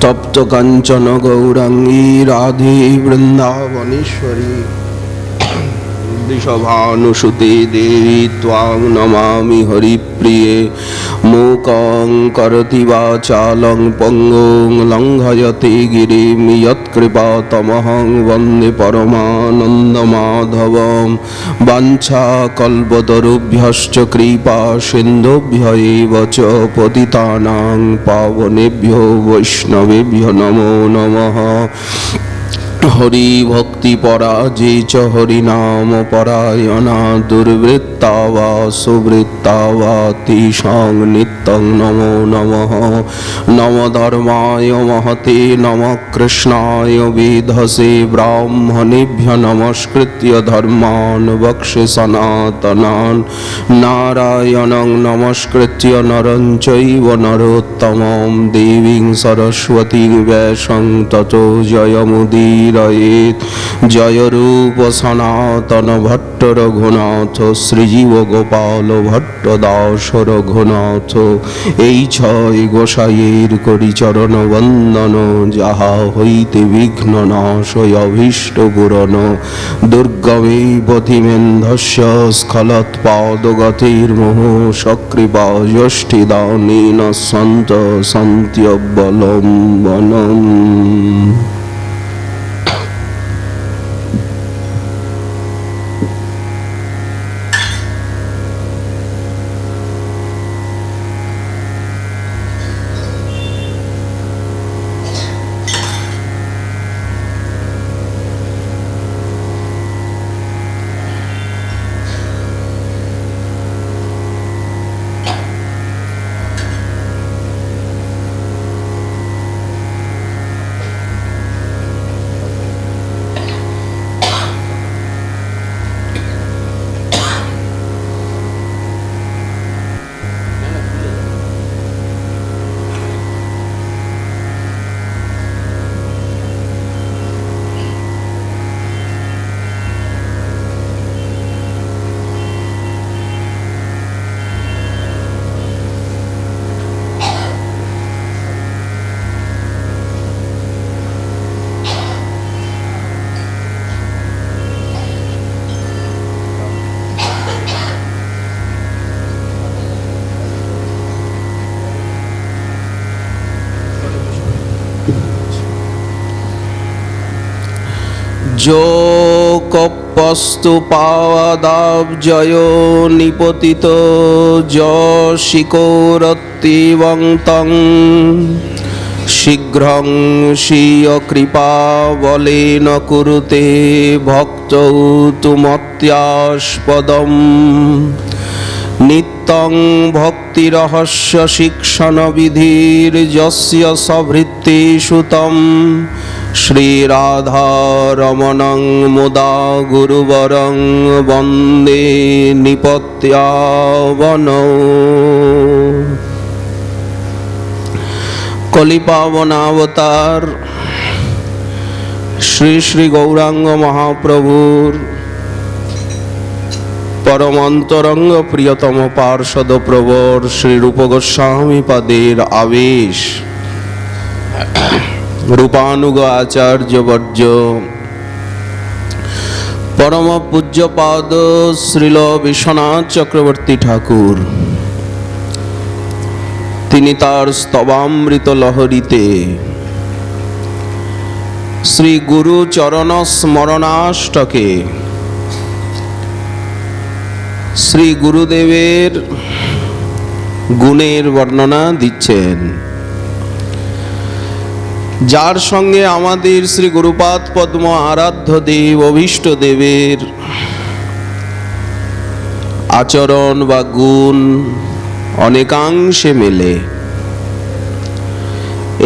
तप्त कंचन गौरांगी राधे वृंदावनेश्वरी वृषभानुसुते देवी त्वां नमामि हरिप्रिये मूकं करोति वाचालं पङ्गुं लङ्घयते गिरिं यत्कृपातमहं वन्दे परमानन्दमाधवं वाञ्छाकल्पतरुभ्यश्च कृपा सिन्धुभ्य एव च पतितानां पावनेभ्यो वैष्णवेभ्यो नमो नमः। हरि भक्ति पराजे च हरिनाम परायणा दुर्वृत्ता वा सुवृत्ता वा तेषां नित्यं नमो नमः। नम धर्माय महते नम कृष्णाय वेधसे ब्राह्मणेभ्य नमस्कृत्य धर्मान् वक्ष्ये सनातनान् नारायणं नमस्कृत्य नरं चैव नरोत्तमं देवीं सरस्वतीं व्यासं ततो जयमुदीरयेत्। जय रूप सनातन भट्ट रघुनाथ श्रीजीव गोपाल भट्ट दास रघुनाथ। এই ছয় গোসাইয়ের করি চরণ বন্দন যাহা হইতে বিঘ্ন নাশয় অভীষ্ট পূরণ দুর্গমে পথিমেন্ধস্য স্খলৎপাদগতির্মোহ সকৃপা যষ্টিদানেন সন্ত সন্ত্যবলম্বনম। जो कप्पस्तु पावदाब्जयो निपतितो यशिकोरत्तिवं तं शीघ्रं स्वीय कृपा बलेन कुरुते भक्तौ तु मत्यास्पदम् नित्यं भक्तिरहस्य शिक्षण विधिर्यस्य सभृत्तेषु तं श्रीराधारमणं मुदा गुरुवरं वन्दे निपत्यावनौ। कलिपावनावतार श्री श्री गौरांग महाप्रभुर परमान्तरंग प्रियतम पार्षद प्रवर श्री रूप गोस्वामी पदेर आवेश रूपानुग आचार्य वर्य परम पूज्यपाद श्रील विश्वनाथ चक्रवर्ती ठाकुर तिनि तार स्तवामृत लहरीते श्री गुरु चरण स्मरणाष्टके श्री गुरुदेवेर गुणेर वर्णना दिच्छेन। जार संगे आमादेर श्री गुरुपाद पद्म आराध्य देव अभीष्ट देवेर आचरण बा गुण अनेकांशे मेले।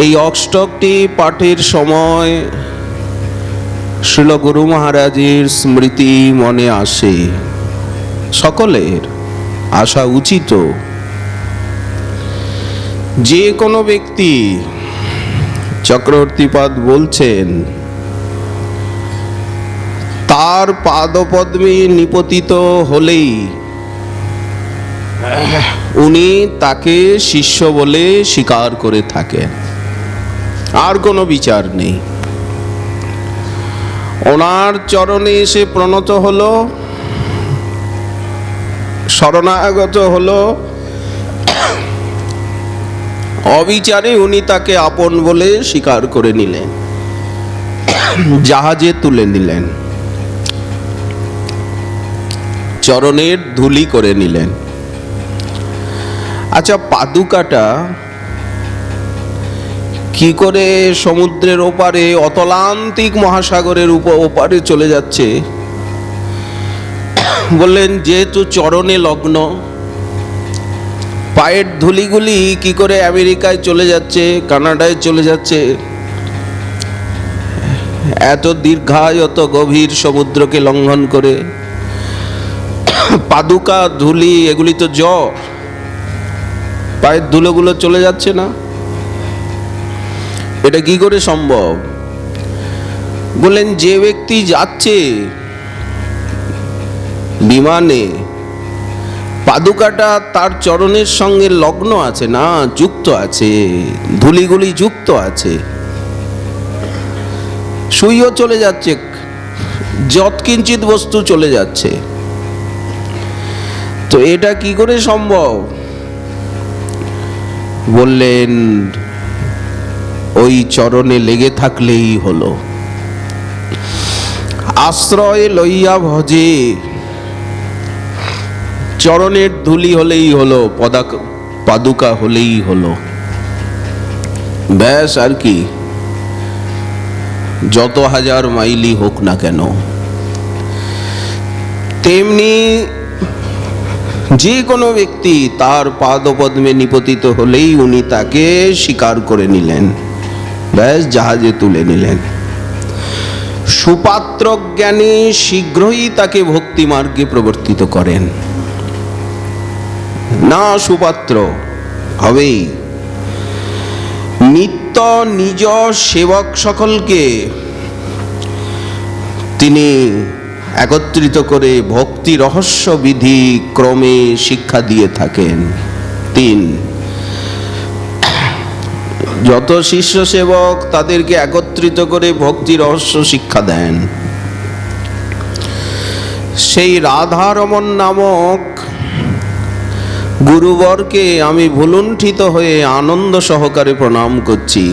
এই অষ্টকটি পাঠের সময় শ্রীল গুরু মহারাজের স্মৃতি মনে আসে। সকলের আসা উচিত। যে কোনো ব্যক্তি চক্রবর্তীপাদ বলছেন তার পাদপদ্মে নিপতিত হলেই উনি তাকে শিষ্য বলে স্বীকার করে থাকেন। আর কোনো বিচার নেই। ওনার চরণে এসে প্রণত হলো, শরণাগত হলো, অবিচারে উনি তাকে আপন বলে স্বীকার করে নিলেন, জাহাজে তুলে নিলেন, চরণের ধুলি করে নিলেন। আচ্ছা, পাদুকাটা কি করে সমুদ্রের ওপারে, অতলান্তিক মহাসাগরের ওপারে চলে যাচ্ছে? বললেন যেহেতু চরণে লগ্ন, পায়ের ধুলিগুলি কি করে আমেরিকায় চলে যাচ্ছে, কানাডায় চলে যাচ্ছে? এত দীর্ঘায়ত গভীর সমুদ্রকে লঙ্ঘন করে পাদুকা ধুলি, এগুলি তো জ্বর, পায়ের ধুলোগুলো চলে যাচ্ছে না? এটা কি করে সম্ভব? বললেন যে ব্যক্তি যাচ্ছে বিমানে, পাদুকাটা তার চরণের সঙ্গে লগ্ন আছে না, যুক্ত আছে, ধুলিগুলি যুক্ত আছে, সুইও চলে যাচ্ছে, যৎকিঞ্চিত বস্তু চলে যাচ্ছে। তো এটা কি করে সম্ভব? বললেন ওই চরণে লেগে থাকলেই হলো। আশ্রয় লইয়া ভজে, চরণের ধুলি হলেই হলো, পাদুকা হলেই হলো, ব্যাস। আর কি, যত হাজার মাইলই হোক না কেন। তেমনি যে কোনো ব্যক্তি তার পাদপদ্মে নিপতিত হলেই উনি তাকে স্বীকার করে নিলেন, ব্যাস, জাহাজে তুলে নিলেন। সুপাত্র জ্ঞানী শীঘ্রই তাকে ভক্তি মার্গে প্রবর্তিত করেন। না সুপাত্র হবেই, নিত্য নিজ সেবক সকলকে তিনি একত্রিত করে ভক্তি রহস্য বিধি ক্রমে শিক্ষা দিয়ে থাকেন। 3, যত শিষ্য সেবক তাদেরকে একত্রিত করে ভক্তি রহস্য শিক্ষা দেন। সেই রাধারমণ নামক গুরুবরকে আমি ভুলুণ্ঠিত হয়ে আনন্দ সহকারে প্রণাম করছি।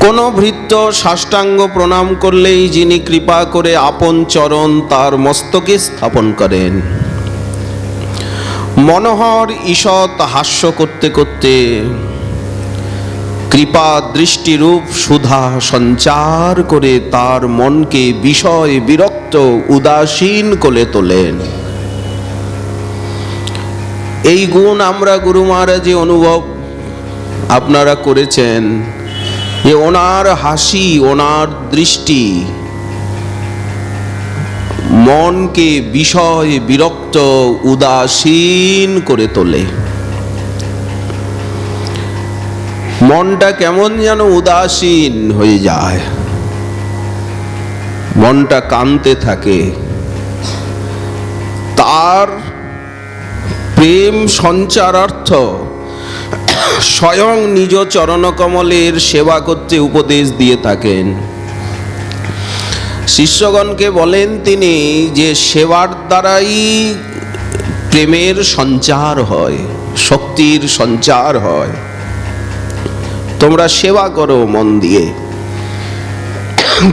কোন ভৃত্য সাষ্টাঙ্গ প্রণাম করলেই যিনি কৃপা করে আপন চরণ তার মস্তকে স্থাপন করেন। মনোহর ঈষৎ হাস্য করতে করতে কৃপা দৃষ্টিরূপ সুধা সঞ্চার করে তার মনকে বিষয় বিরক্ত উদাসীন করে তোলেন। এই গুণ আমরা গুরু মহারাজে অনুভব আপনারা করেছেন যে ওনার হাসি, ওনার দৃষ্টি মনকে বিষয় বিরক্ত উদাসীন করে তোলে। মনটা কেমন যেন উদাসীন হয়ে যায়, মনটা কাঁদতে থাকে। তার প্রেম সঞ্চারার্থ স্বয়ং নিজ চরণকমলের সেবা করতে উপদেশ দিয়ে থাকেন। শিষ্যগণকে বলেন তিনি যে সেবার দ্বারাই প্রেমের সঞ্চার হয়, শক্তির সঞ্চার হয়। তোমরা সেবা করো মন দিয়ে।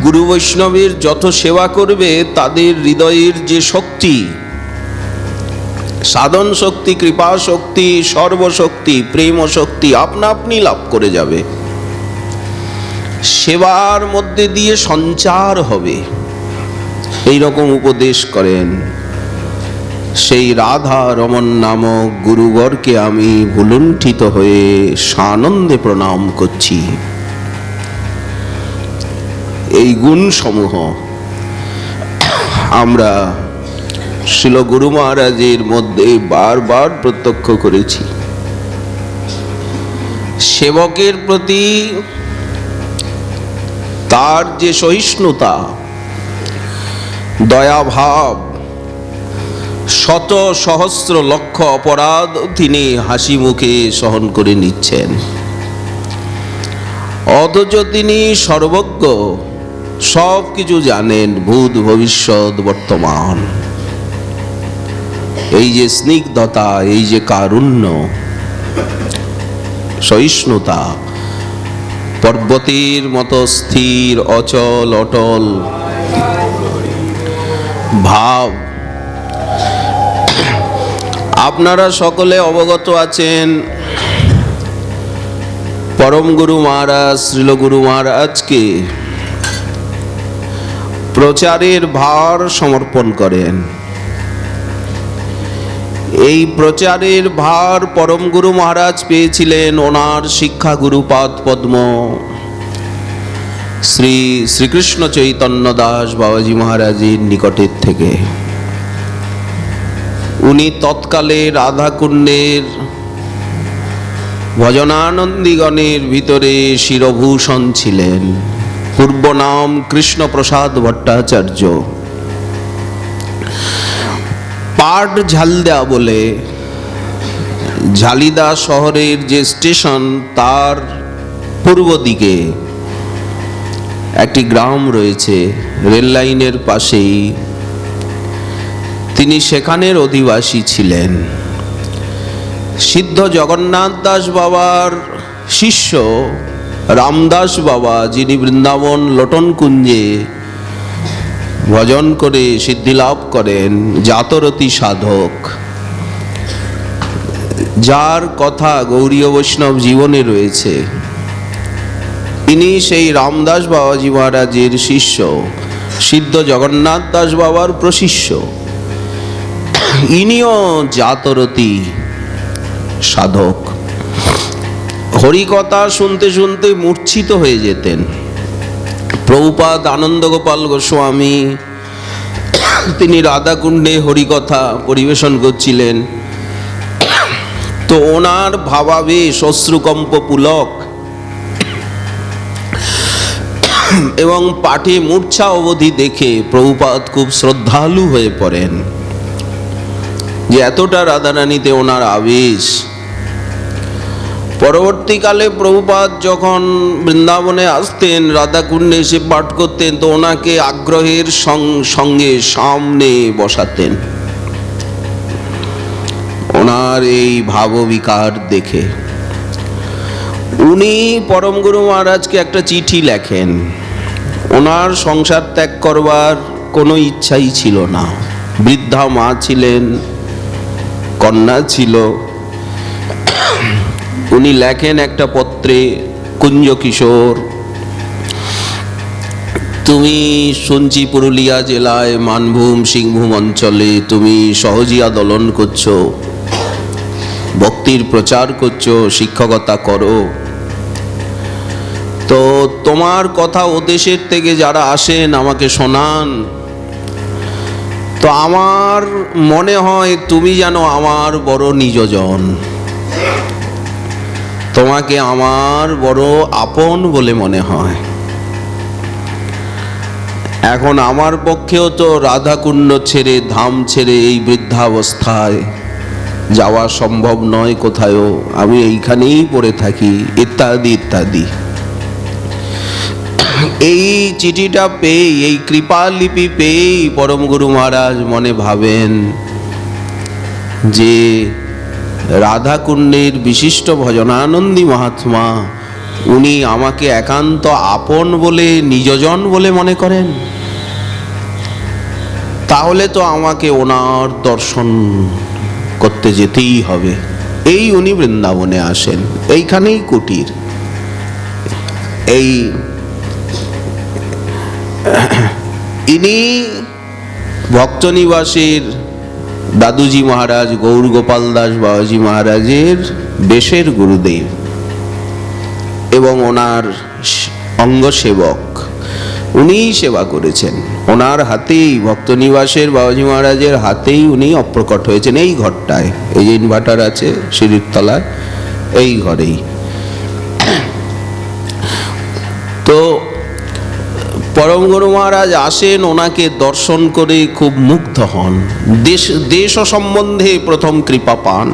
গুরু বৈষ্ণবের যত সেবা করবে তাদের হৃদয়ের যে শক্তি, সাধন শক্তি, কৃপা শক্তি, সর্বশক্তি, প্রেম শক্তি আপনা আপনি লাভ করে যাবে। সেবার মধ্যে দিয়ে সঞ্চার হবে, এই রকম উপদেশ করেন। সেই রাধা রমণ নামক গুরুবরকে আমি ভুলুণ্ঠিত হয়ে সানন্দে প্রণাম করছি। এই গুণ সমূহ আমরা শিল গুরু মহারাজের মধ্যে বারবার প্রত্যক্ষ করেছি। সেবকের প্রতি তার যে সহিষ্ণুতা, দয়াভাব, শত সহস্র লক্ষ অপরাধ তিনি হাসি মুখে সহন করে নিচ্ছেন। অথচ তিনি সর্বজ্ঞ, সব কিছু জানেন, ভূত ভবিষ্যৎ বর্তমান। এই যে স্নিগ্ধতা, এই যে কারুণ্য, সহিষ্ণুতা, পর্বতের মতো স্থির অচল অটল ভাব, আপনারা সকলে অবগত আছেন। পরম গুরু মহারাজ শ্রীল গুরু মহারাজকে প্রচারের ভার সমর্পণ করেন। এই প্রচারের ভার পরম গুরু মহারাজ পেয়েছিলেন ওনার শিক্ষা গুরুপাদ পদ্ম শ্রী শ্রীকৃষ্ণ চৈতন্য দাস বাবাজি মহারাজের নিকটের থেকে। উনি তৎকালে রাধাকুণ্ডের ভজনানন্দীগণের ভিতরে শিরভূষণ ছিলেন। পূর্ব নাম কৃষ্ণপ্রসাদ ভট্টাচার্য। পাট ঝালদা বলে ঝালিদা শহরের যে স্টেশন, তার পূর্ব দিকে একটি গ্রাম রয়েছে, রেল লাইনের পাশেই। তিনি সেখানের অধিবাসী ছিলেন। সিদ্ধ জগন্নাথ দাস বাবার শিষ্য রামদাস বাবা, যিনি বৃন্দাবন লোটন কুঞ্জে ভজন করে সিদ্ধিলাভ করেন, জাতরতি সাধক, যার কথা গৌড়ীয় বৈষ্ণব জীবনে রয়েছে, ইনি সেই রামদাস বাবাজি মহারাজের শিষ্য, সিদ্ধ জগন্নাথ দাস বাবার প্রশিষ্য। ইনিও জাতরতি সাধক। হরিকথা শুনতে শুনতে মূর্ছিত হয়ে যেতেন। প্রভুপাদ আনন্দ গোপাল গোস্বামী তিনি রাধাকুণ্ডে হরিকথা পরিবেশন করছিলেন, তো ওনার ভাবাবেশ অশ্রুকম্প পুলক এবং পাঠে মূর্ছা অবধি দেখে প্রভুপাদ খুব শ্রদ্ধালু হয়ে পড়েন, যে এতটা রাধারানীতে ওনার আবেশ। পরবর্তীকালে প্রভুপাদ যখন বৃন্দাবনে আসতেন, রাধাকুণ্ডে এসে পাঠ করতেন, তো ওনাকে আগ্রহের সঙ্গে সামনে বসাতেন ওনার এই ভাববিকার দেখে। উনি পরম গুরু মহারাজকে একটা চিঠি লেখেন। ওনার সংসার ত্যাগ করবার কোনো ইচ্ছাই ছিল না। বৃদ্ধা মা ছিলেন, কন্যা ছিল। উনি লেখেন একটা পত্রে, কুঞ্জ কিশোর, তুমি শুনছি পুরুলিয়া জেলায় মানভূম সিংভূম অঞ্চলে তুমি সহজিয়া দলন করছো, ভক্তির প্রচার করছো, শিক্ষকতা করো। তো তোমার কথা ও দেশের থেকে যারা আসেন আমাকে শোনান, তো আমার মনে হয় তুমি যেন আমার বড় নিজজন, তোমাকে আমার বড় আপন বলে মনে হয়। এখন আমার পক্ষেও তো রাধাকুণ্ড ছেড়ে, ধাম ছেড়ে এই বৃদ্ধাবস্থায় যাওয়া সম্ভব নয় কোথায়ও, আমি এইখানেই পড়ে থাকি, ইত্যাদি ইত্যাদি। এই চিঠিটা পেয়ে, এই কৃপালিপি পেয়েই পরম গুরু মহারাজ মনে ভাবেন যে রাধাকুণ্ডের বিশিষ্ট ভজনানন্দী মহাত্মা, উনি আমাকে একান্ত আপন বলে, নিজজন বলে মনে করেন, তাহলে তো আমাকে ওনার দর্শন করতে যেতেই হবে। এই উনি বৃন্দাবনে আসেন, এইখানেই কুটির। এই ইনি ভক্তনিবাসের দাদুজি মহারাজ গৌর গোপাল দাস বাবাজি মহারাজের বেশের গুরুদেব এবং ওনার অঙ্গসেবক। উনিই সেবা করেছেন, ওনার হাতেই, ভক্তনিবাসের বাবাজি মহারাজের হাতেই উনি অপ্রকট হয়েছেন। এই ঘরটায়, এই যে ইনভার্টার আছে সিঁড়ির তলায়, এই ঘরেই। তো পরম গুরু মহারাজ আসেন, ওনাকে দর্শন করে খুব মুগ্ধ হন, দেশ সম্বন্ধে প্রথম কৃপা পান।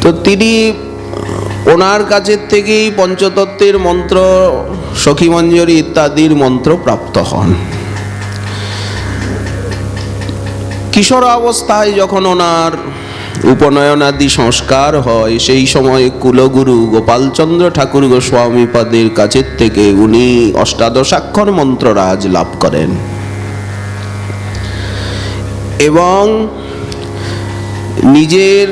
তো তিনি ওনার কাছের থেকেই পঞ্চতত্ত্বের মন্ত্র, সখীমঞ্জরী ইত্যাদির মন্ত্র প্রাপ্ত হন। কিশোরাবস্থায় যখন ওনার উপনয়নাদি সংস্কার হয়, সেই সময় কুলগুরু গোপালচন্দ্র ঠাকুর গোস্বামীপাদের কাছের থেকে উনি অষ্টাদশাক্ষর মন্ত্ররাজ লাভ করেন এবং নিজের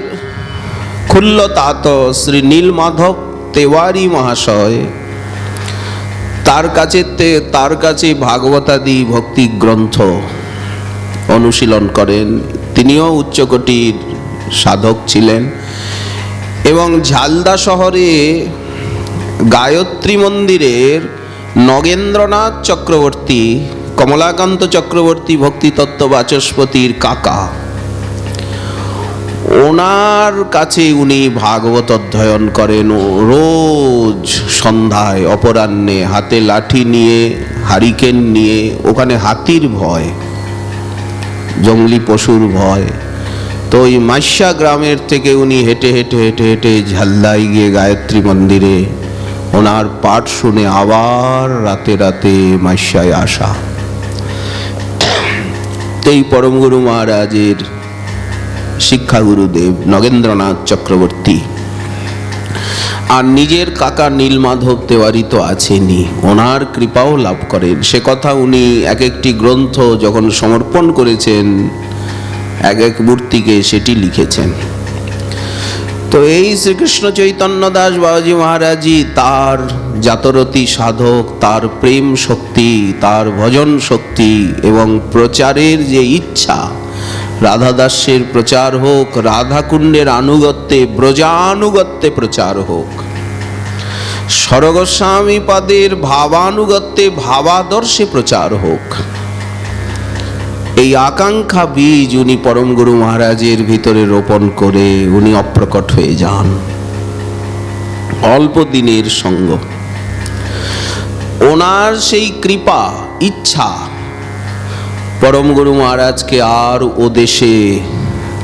খুল্ল তাত শ্রী নীলমাধব তেওয়ারি মহাশয় তার কাছে ভাগবতাদি ভক্তি গ্রন্থ অনুশীলন করেন। তিনিও উচ্চকোটির সাধক ছিলেন এবং ঝালদা শহরে গায়ত্রী মন্দিরের নগেন্দ্রনাথ চক্রবর্তী, কমলাকান্ত চক্রবর্তী ভক্তিতত্ত্ব বাচস্পতির কাকা, ওনার কাছে উনি ভাগবত অধ্যয়ন করেন। রোজ সন্ধ্যায় অপরাহ্নে হাতে লাঠি নিয়ে, হারিকেন নিয়ে, ওখানে হাতির ভয়, জঙ্গলি পশুর ভয়, তো ওই মাইশা গ্রামের থেকে উনি হেঁটে হেঁটে হেঁটে হেঁটে ঝালদায় গিয়ে গায়ত্রী মন্দিরে ওনার পাঠ শুনে আবার রাতে রাতে মাইশায় আসা। এই পরমগুরু মহারাজের শিক্ষা গুরুদেব নগেন্দ্রনাথ চক্রবর্তী। আর নিজের কাকা নীলমাধব তেওয়ারি তো আছেনই, ওনার কৃপাও লাভ করেন। সে কথা উনি এক একটি গ্রন্থ যখন সমর্পণ করেছেন এক এক মূর্তিকে, সেটি লিখেছেন। তো এই শ্রীকৃষ্ণ চৈতন্য দাস বাবাজি মহারাজই তার জাতরতি সাধক, তার প্রেম শক্তি, তার ভজন শক্তি এবং প্রচারের যে ইচ্ছা, রাধাদাসের প্রচার হোক, রাধাকুণ্ডের আনুগত্যে, ব্রজানুগত্যে প্রচার হোক, সরগোস্বামী পাদের ভাবানুগত্যে, ভাবাদর্শে প্রচার হোক, এই আকাঙ্ক্ষা বীজ উনি পরম গুরু মহারাজের ভিতরে রোপণ করে উনি অপ্রকট হয়ে যান। অল্প দিনের সঙ্গ, ওনার সেই কৃপা ইচ্ছা পরম গুরু মহারাজকে আর ও দেশে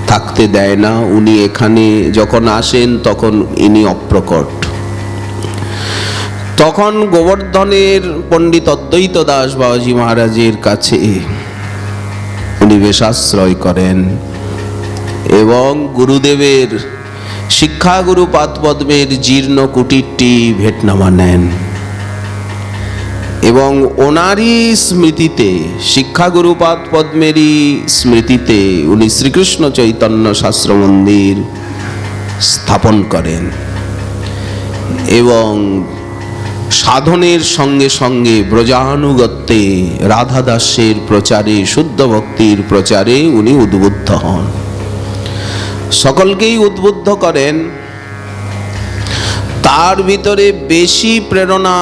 থাকতে দেয় না। উনি এখানে যখন আসেন তখন ইনি অপ্রকট। তখন গোবর্ধনের পণ্ডিত অদ্বৈত দাস বাবাজি মহারাজের কাছে উনি বেশাশ্রয় করেন এবং গুরুদেবের শিক্ষাগুরু পাদপদ্মের জীর্ণ কুটিরটি ভেটনামা নেন এবং ওনারই স্মৃতিতে, শিক্ষাগুরু পাদপদ্মেরই স্মৃতিতে উনি শ্রীকৃষ্ণ চৈতন্য শাস্ত্র মন্দির স্থাপন করেন এবং সাধনের সঙ্গে সঙ্গে ব্রজানুগত্যে, রাধাদাসের প্রচারে, শুদ্ধ ভক্তির প্রচারে উনি উদ্বুদ্ধ হন, সকলকেই উদ্বুদ্ধ করেন। তার ভিতরে বেশি প্রেরণা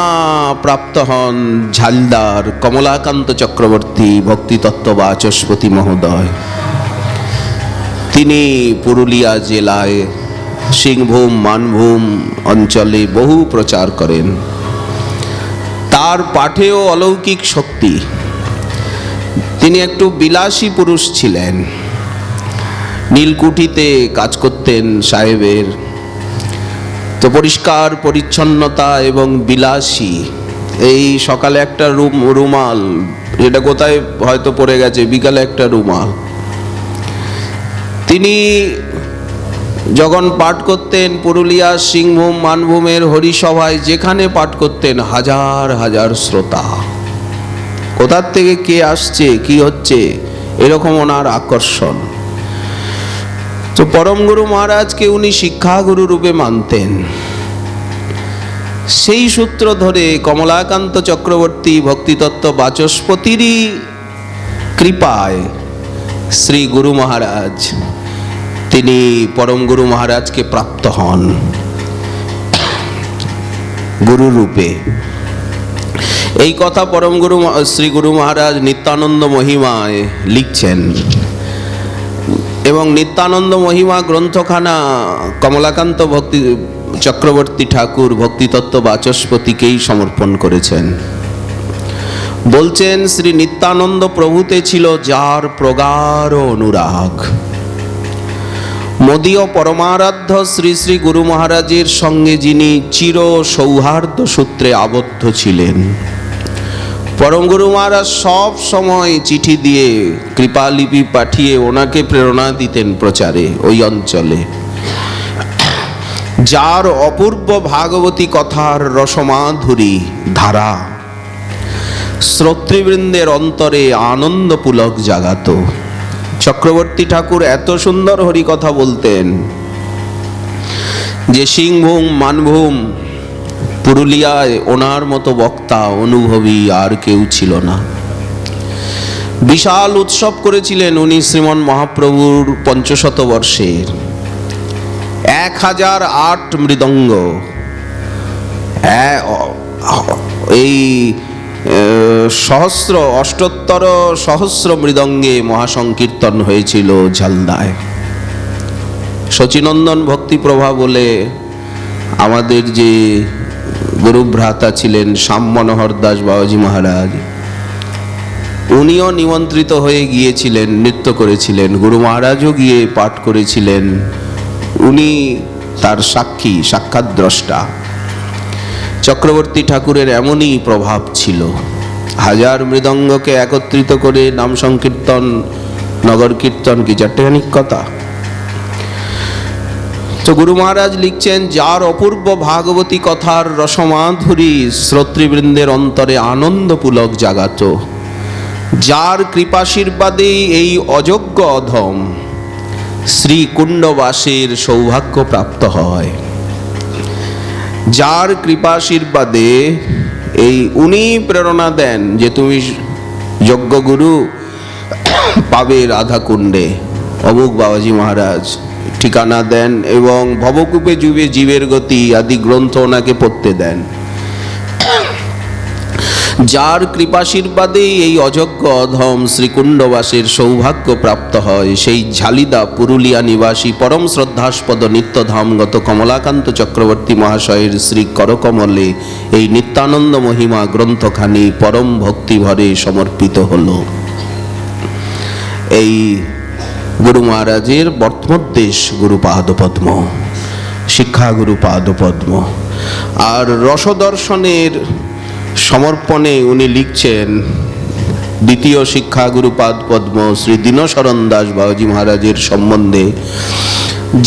প্রাপ্ত হন ঝালদার কমলাকান্ত চক্রবর্তী ভক্তিতত্ত্ব বাচস্পতি মহোদয়। তিনি পুরুলিয়া জেলায় সিংভূম, মানভূম অঞ্চলে বহু প্রচার করেন। তার পাঠেও অলৌকিক শক্তি। তিনি একটু বিলাসী পুরুষ ছিলেন, নীলকুঠিতে কাজ করতেন সাহেবের। তো পরিষ্কার পরিচ্ছন্নতা এবং বিলাসী, এই সকালে একটা রুমাল, যেটা কোথায় হয়তো পড়ে গেছে, বিকালে একটা রুমাল। তিনি যখন পাঠ করতেন পুরুলিয়া সিংভূম মানভূমের হরিসভায়, যেখানে পাঠ করতেন হাজার হাজার শ্রোতা, কোথার থেকে কে আসছে, কি হচ্ছে, এরকম ওনার আকর্ষণ। তো পরম গুরু মহারাজকে উনি শিক্ষাগুরু রূপে মানতেন। সেই সূত্র ধরে কমলাকান্ত চক্রবর্তী ভক্তিতত্ত্ব বাচস্পতিরই কৃপায় শ্রী গুরু মহারাজ, তিনি পরম গুরু মহারাজকে প্রাপ্ত হন গুরু রূপে। এই কথা পরম গুরু শ্রী গুরু মহারাজ নিত্যানন্দ মহিমায় লিখছেন এবং নিত্যানন্দ মহিমা গ্রন্থখানা কমলাকান্ত ভক্তি চক্রবর্তী ঠাকুর ভক্তিতত্ত্ব বাচস্পতিকেই সমর্পণ করেছেন। বলছেন, শ্রী নিত্যানন্দ প্রভুতে ছিল যার প্রগাঢ় অনুরাগ, মোদীয় পরমারাধ্য শ্রী শ্রী গুরু মহারাজের সঙ্গে যিনি চির সৌহার্দ্য সূত্রে আবদ্ধ ছিলেন, পরম গুরু মহারাজ সব সময় চিঠি দিয়ে কৃপালিপি পাঠিয়ে ওনাকে প্রেরণা দিতেন প্রচারে ওই অঞ্চলে। যার অপূর্ব ভাগবতী কথার রসমাধুরী ধারা শ্রোতৃবৃন্দের অন্তরে আনন্দ পুলক জাগাত। চক্রবর্তী ঠাকুর এত সুন্দর হরিকথা বলতেন যে সিংভূম মানভূম পুরুলিয়ায় ওনার মতো বক্তা অনুভবী আর কেউ ছিল না। বিশাল উৎসব করেছিলেন উনি শ্রীমন মহাপ্রভুর পঞ্চশতবর্ষের। 1008 মৃদঙ্গ, এই অষ্টোত্তর সহস্র মৃদঙ্গে মহাসংকীর্তন হয়েছিল ঝালদায়। শচীনন্দন ভক্তিপ্রভা বলে আমাদের যে গুরুভ্রাতা ছিলেন শ্যাম মনোহর দাস বাবাজি মহারাজ, উনিও নিমন্ত্রিত হয়ে গিয়েছিলেন, নৃত্য করেছিলেন। গুরু মহারাজও গিয়ে পাঠ করেছিলেন। উনি তার সাক্ষী, সাক্ষাৎ দ্রষ্টা। চক্রবর্তী ঠাকুরের এমনই প্রভাব ছিল। 1000 মৃদঙ্গকে একত্রিত করে নাম সংকীর্তন, নগর কীর্তন, কি চারটেখানিক কথা। তো গুরু মহারাজ লিখছেন, যার অপূর্ব ভাগবতী কথার রসমাধুরী শ্রোতৃবৃন্দের অন্তরে আনন্দ পুলক জাগাত, যার কৃপাশীর্বাদেই এই অযোগ্য অধম শ্রীকুণ্ডবাসের সৌভাগ্য প্রাপ্ত হয়। যার কৃপাশীর্বাদে এই উনি প্রেরণা দেন যে তুমি যজ্ঞ গুরু পাবে রাধাকুণ্ডে, অমুক বাবাজি মহারাজ ঠিকানা দেন এবং ভবকূপে যুবে জীবের গতি আদি গ্রন্থ ওনাকে পড়তে দেন। যার কৃপাশীর্বাদেই এই অযোগ্য অধম শ্রীকুণ্ডবাসের সৌভাগ্য প্রাপ্ত হয়, সেই ঝালিদা পুরুলিয়া নিবাসী পরম শ্রদ্ধাস্পদ নিত্যধামগত কমলাকান্ত চক্রবর্তী মহাশয়ের শ্রী করকমলে এই নিত্যানন্দ মহিমা গ্রন্থখানি পরম ভক্তিভরে সমর্পিত হল। এই গুরু মহারাজের বর্তমোদ্দেশ গুরুপাদপদ্ম, শিক্ষা গুরুপাদপদ্ম। আর রসদর্শনের সমর্পণে উনি লিখছেন দ্বিতীয় শিক্ষা গুরুপাদ পদ্ম শ্রী দীনশরণ দাস বাবাজি মহারাজের সম্বন্ধে,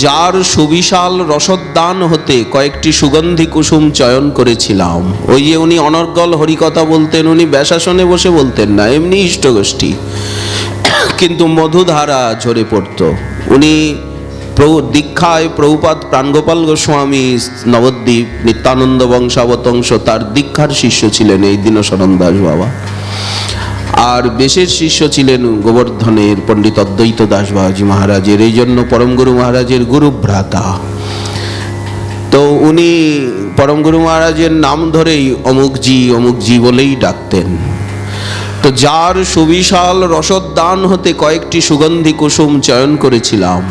যার সুবিশাল রসোদ্যান হতে কয়েকটি সুগন্ধি কুসুম চয়ন করেছিলাম। ওই যে উনি অনর্গল হরিকথা বলতেন, উনি ব্যাসাসনে বসে বলতেন না, এমনি ইষ্টগোষ্ঠী, কিন্তু মধুধারা ঝরে পড়ত। উনি দীক্ষায় প্রভুপাদ প্রাণগোপাল গোস্বামী নবদ্বীপ নিত্যানন্দ বংশাবতংশ তার দীক্ষার শিষ্য ছিলেন এই দীনশরণ দাস বাবা। আর বেশের শিষ্য ছিলেন গোবর্ধনের পণ্ডিত অদ্বৈত দাস বাবাজি মহারাজের, এই জন্য পরম গুরু মহারাজের গুরুভ্রাতা। তো উনি পরম গুরু মহারাজের নাম ধরেই অমুক জি বলেই ডাকতেন। তো যার সুবিশাল রসোদ্যান হতে কয়েকটি সুগন্ধি কুসুম চয়ন করেছিলাম,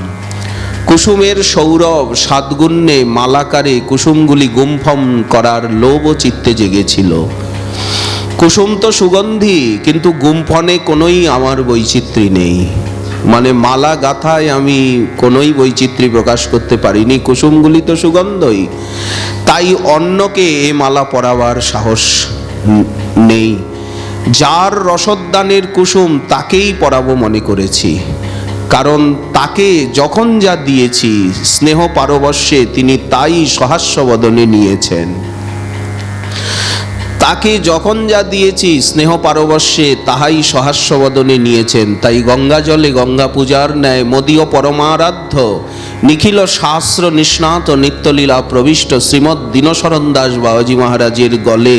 কুসুমের সৌরভ সাতগুণ্যে মালাকারে কুসুমগুলি গুমফম করার লোভ চিত্তে জেগেছিল। কুসুম তো সুগন্ধি, কিন্তু গুমফনে কোনোই আমার বৈচিত্র্য নেই, মানে মালা গাথায় আমি কোনোই বৈচিত্র্য প্রকাশ করতে পারিনি। কুসুমগুলি তো সুগন্ধই, তাই অন্যকে এ মালা পরাবার সাহস নেই। যার রসোদ্যানের কুসুম তাকেই পরাবো মনে করেছি, কারণ তাকে যখন যা দিয়েছি স্নেহ পারবশ্যে তিনি তাই সহাস্যবদনে নিয়েছেন। তাকে যখন যা দিয়েছি স্নেহ পারবশ্যে তাহাই সহাস্যবদনে নিয়েছেন। তাই গঙ্গা জলে গঙ্গা পূজার ন্যায় মোদীয় পরমারাধ্য নিখিল শাস্ত্র নিষ্ণাত নিত্যলীলা প্রবিষ্ট শ্রীমৎ দীনশরণ দাস বাবাজি মহারাজের গলে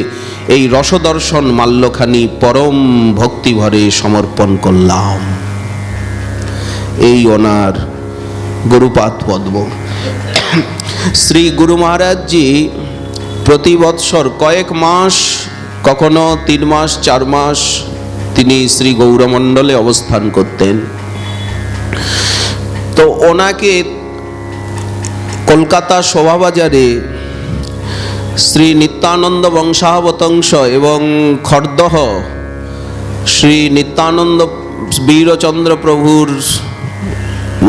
এই রসদর্শন মাল্যখানি পরম ভক্তিভরে সমর্পণ করলাম। এই ওনার গুরুপাদ পদ্ম। শ্রী গুরু মহারাজজি প্রতি বৎসর কয়েক মাস, কখনো 3 মাস 4 মাস তিনি শ্রী গৌরমণ্ডলে অবস্থান করতেন। তো ওনাকে কলকাতা শোভাবাজারে শ্রী নিত্যানন্দ বংশাবতংশ এবং খড়দহ শ্রী নিত্যানন্দ বীরচন্দ্র প্রভুর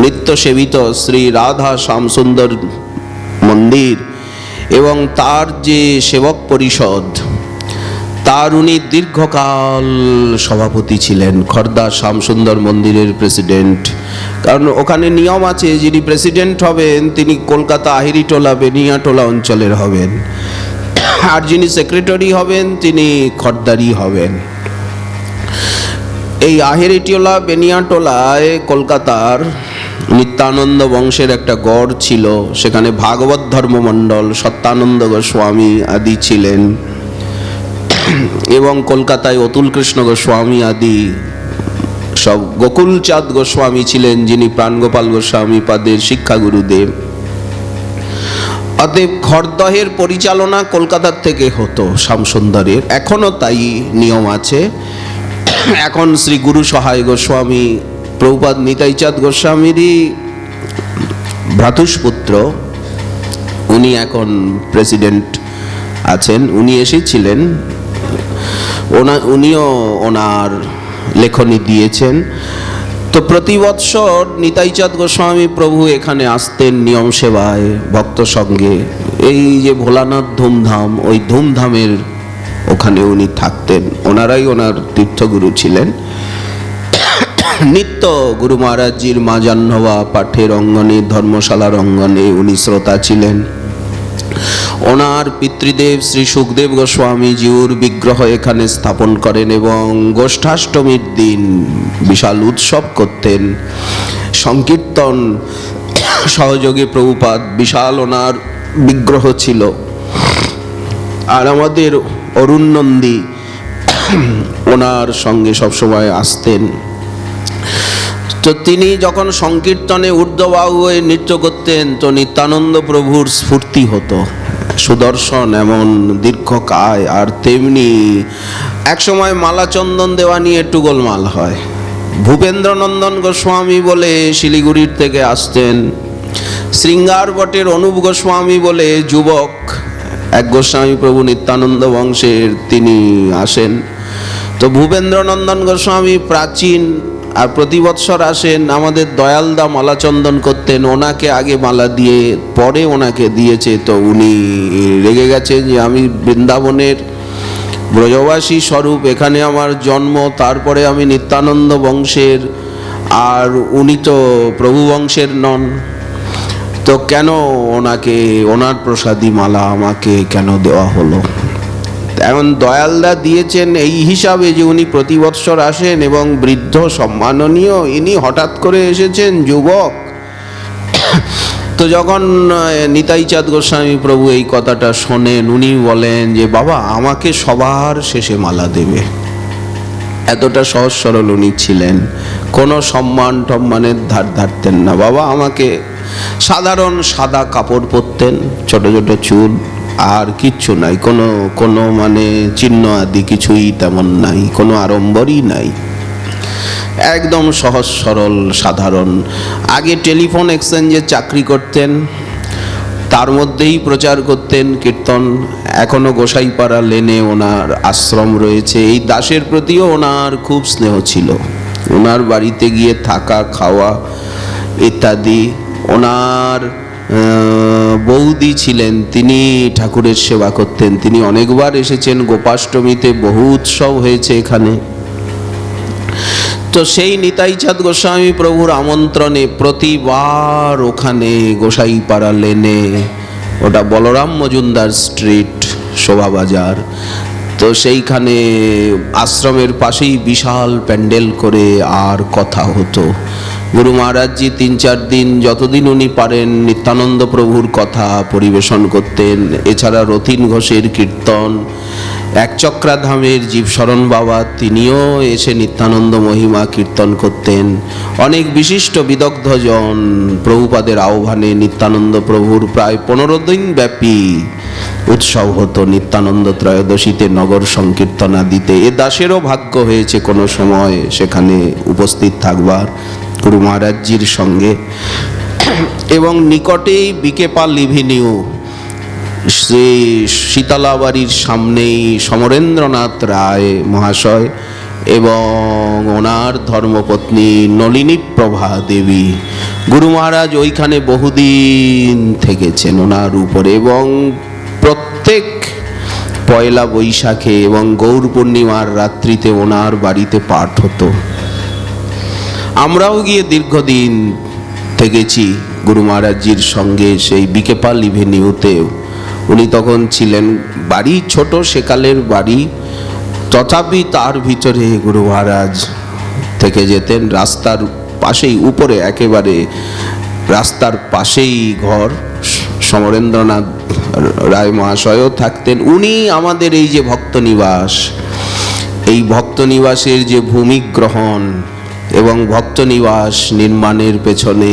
নিত্য সেবিত শ্রী রাধা শ্যামসুন্দর মন্দির এবং তার যে সেবক পরিষদ, তার উনি দীর্ঘকাল সভাপতি ছিলেন, খর্দা শ্যামসুন্দর মন্দিরের প্রেসিডেন্ট। কারণ ওখানে নিয়ম আছে, যিনি প্রেসিডেন্ট হবেন তিনি কলকাতা আহিরিটোলা বেনিয়াটোলা অঞ্চলের হবেন, আর যিনি সেক্রেটারি হবেন তিনি খর্দারই হবেন। এই আহিরিটোলা বেনিয়াটোলায় কলকাতার নিত্যানন্দ বংশের একটা গড় ছিল, সেখানে ভাগবত ধর্মমণ্ডল, সত্যানন্দ গোস্বামী আদি ছিলেন, এবং কলকাতায় অতুল কৃষ্ণ গোস্বামী আদি সব, গোকুলচাঁদ গোস্বামী ছিলেন যিনি প্রাণগোপাল গোস্বামী পাদের শিক্ষা গুরুদেব। অতএব খড়দহের পরিচালনা কলকাতার থেকে হতো শ্যামসুন্দরের, এখনো তাই নিয়ম আছে। এখন শ্রী গুরু সহায় গোস্বামী প্রভুপাদ নিতাইচাঁদ গোস্বামীরই ভ্রাতুষ্পুত্র, উনি এখন প্রেসিডেন্ট আছেন। উনি এসেছিলেন, উনিও ওনার লেখনী দিয়েছেন। তো প্রতি বৎসর নিতাইচাঁদ গোস্বামী প্রভু এখানে আসতেন নিয়ম সেবায় ভক্ত সঙ্গে। এই যে ভোলানাথ ধুমধাম, ওই ধুমধামের ওখানে উনি থাকতেন, ওনারাই ওনার তীর্থগুরু ছিলেন। নিত্য গুরু মহারাজজির মা জাহ্নবা পাঠের অঙ্গনে, ধর্মশালার অঙ্গনে উনি শ্রোতা ছিলেন। ওনার পিতৃদেব শ্রী সুখদেব গোস্বামীজিউর বিগ্রহ এখানে স্থাপন করেন এবং গোষ্ঠাষ্টমীর দিন বিশাল উৎসব করতেন। সংকীর্তন সহযোগী প্রভুপাদ, বিশাল ওনার বিগ্রহ ছিল। আর আমাদের অরুণ নন্দী ওনার সঙ্গে সবসময় আসতেন। তো তিনি যখন সংকীর্তনে ঊর্ধ্ববাহু হয়ে নৃত্য করতেন, তো নিত্যানন্দ প্রভুর স্ফূর্তি হতো। সুদর্শন এমন দীর্ঘকায়, আর তেমনি একসময় মালা চন্দন দেওয়া নিয়ে একটু গোলমাল হয়। ভূপেন্দ্রনন্দন গোস্বামী বলে শিলিগুড়ির থেকে আসতেন, শৃঙ্গার বটের অনুপ গোস্বামী বলে যুবক এক গোস্বামী প্রভু নিত্যানন্দ বংশের, তিনি আসেন। তো ভূপেন্দ্রনন্দন গোস্বামী প্রাচীন, আর প্রতি বৎসর আসেন। আমাদের দয়ালদা মালা চন্দন করতেন, ওনাকে আগে মালা দিয়ে পরে ওনাকে দিয়েছে। তো উনি রেগে গেছেন যে আমি বৃন্দাবনের ব্রজবাসী স্বরূপ, এখানে আমার জন্ম, তারপরে আমি নিত্যানন্দ বংশের, আর উনি তো প্রভু বংশের নন, তো কেন ওনাকে, ওনার প্রসাদী মালা আমাকে কেন দেওয়া হলো? এখন দয়ালদা দিয়েছেন এই হিসাবে যে উনি প্রতি বৎসর আসেন এবং বৃদ্ধ সম্মাননীয়, ইনি হঠাৎ করে এসেছেন যুবক। তো যখন নিতাইচাঁদ গোস্বামী প্রভু এই কথাটা শোনেন, উনি বলেন যে বাবা আমাকে সবার শেষে মালা দেবে। এতটা সহজ সরল উনি ছিলেন, কোনো সম্মান টম্মানের ধার ধারতেন না। বাবা আমাকে, সাধারণ সাদা কাপড় পরতেন, ছোট ছোট চুল, আর কিচ্ছু নাই, কোনো মানে চিহ্ন আদি কিছুই তেমন নাই, কোনো আড়ম্বরই নাই, একদম সহজ সরল সাধারণ। আগে টেলিফোন এক্সচেঞ্জে চাকরি করতেন, তার মধ্যেই প্রচার করতেন কীর্তন। এখনো গোসাইপাড়া লেনে ওনার আশ্রম রয়েছে। এই দাসের প্রতিও ওনার খুব স্নেহ ছিল, ওনার বাড়িতে গিয়ে থাকা, খাওয়া ইত্যাদি। ওনার বৌদি ছিলেন, তিনি ঠাকুরের সেবা করতেন। তিনি অনেকবার এসেছেন, গোপাষ্টমীতে বহু উৎসব হয়েছে এখানে। তো সেই নিতাইচাঁদ গোস্বামী প্রভুর আমন্ত্রণে প্রতিবার ওখানে গোসাইপাড়া লেনে, ওটা বলরাম মজুমদার স্ট্রিট, শোভাবাজার, তো সেইখানে আশ্রমের পাশেই বিশাল প্যান্ডেল করে আর কথা হতো। গুরু মহারাজজি ৩-৪ দিন, যতদিন উনি পারেন, নিত্যানন্দ প্রভুর কথা পরিবেশন করতেন। এছাড়া রথীন ঘোষের কীর্তন, একচক্রাধামের জীবশরণ বাবা, তিনিও এসে নিত্যানন্দ মহিমা কীর্তন করতেন। অনেক বিশিষ্ট বিদগ্ধজন প্রভুপাদের আহ্বানে নিত্যানন্দ প্রভুর প্রায় 15 দিন ব্যাপী উৎসব হতো। নিত্যানন্দ ত্রয়োদশীতে নগর সংকীর্তনা দিতে এ দাসেরও ভাগ্য হয়েছে কোনো সময় সেখানে উপস্থিত থাকবার গুরু মহারাজজির সঙ্গে। এবং নিকটেই বিকে পাল এভিনিউ, সেই শীতলাবাড়ির সামনেই সমরেন্দ্রনাথ রায় মহাশয় এবং ওনার ধর্মপত্নী নলিনী প্রভা দেবী। গুরু মহারাজ ওইখানে বহুদিন থেকেছেন ওনার উপরে, এবং প্রত্যেক পয়লা বৈশাখে এবং গৌর পূর্ণিমার রাত্রিতে ওনার বাড়িতে পাঠ হতো। আমরাও গিয়ে দীর্ঘদিন থেকেছি গুরু মহারাজজির সঙ্গে সেই বিকেপাল ইভেনিউতে। উনি তখন ছিলেন, বাড়ি ছোট সেকালের বাড়ি, তথাপি তার ভিতরে গুরু মহারাজ থেকে যেতেন। রাস্তার পাশেই, উপরে একেবারে রাস্তার পাশেই ঘর, সমরেন্দ্রনাথ রায় মহাশয়ও থাকতেন। উনি আমাদের এই যে ভক্তনিবাস, এই ভক্তনিবাসের যে ভূমিগ্রহণ এবং ভক্তনিবাস নির্মাণের পেছনে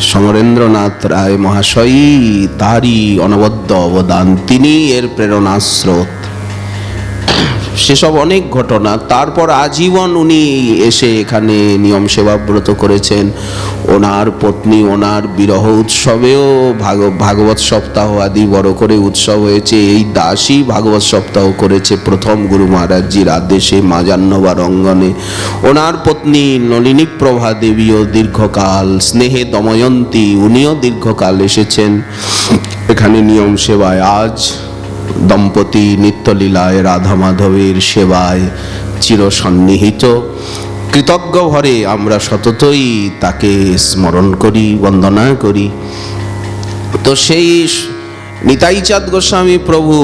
সমরেন্দ্রনাথ রায় মহাশয়ই, তারই অনবদ্য অবদান, তিনি এর প্রেরণাস্রোত। সেসব অনেক ঘটনা। তারপর আজীবন উনি এসে এখানে নিয়ম সেবাব্রত করেছেন। ওনার পত্নী ওনার বিরহ উৎসবেও ভাগবত সপ্তাহ আদি বড় করে উৎসব হয়েছে। এই দাসী ভাগবত সপ্তাহ করেছে প্রথম গুরু মহারাজজির আদেশে মাজান্নবার অঙ্গনে। ওনার পত্নী নলিনী প্রভা দেবীও দীর্ঘকাল, স্নেহে দময়ন্তী উনিও দীর্ঘকাল এসেছেন এখানে নিয়ম সেবায়। আজ দম্পতি নিত্যলীলায় রাধা মাধবের সেবায় চিরসন্নিহিত। কৃতজ্ঞ ভরে আমরা সততই তাকে স্মরণ করি, বন্দনা করি। তো সেই নিতাইচাঁদ গোস্বামী প্রভু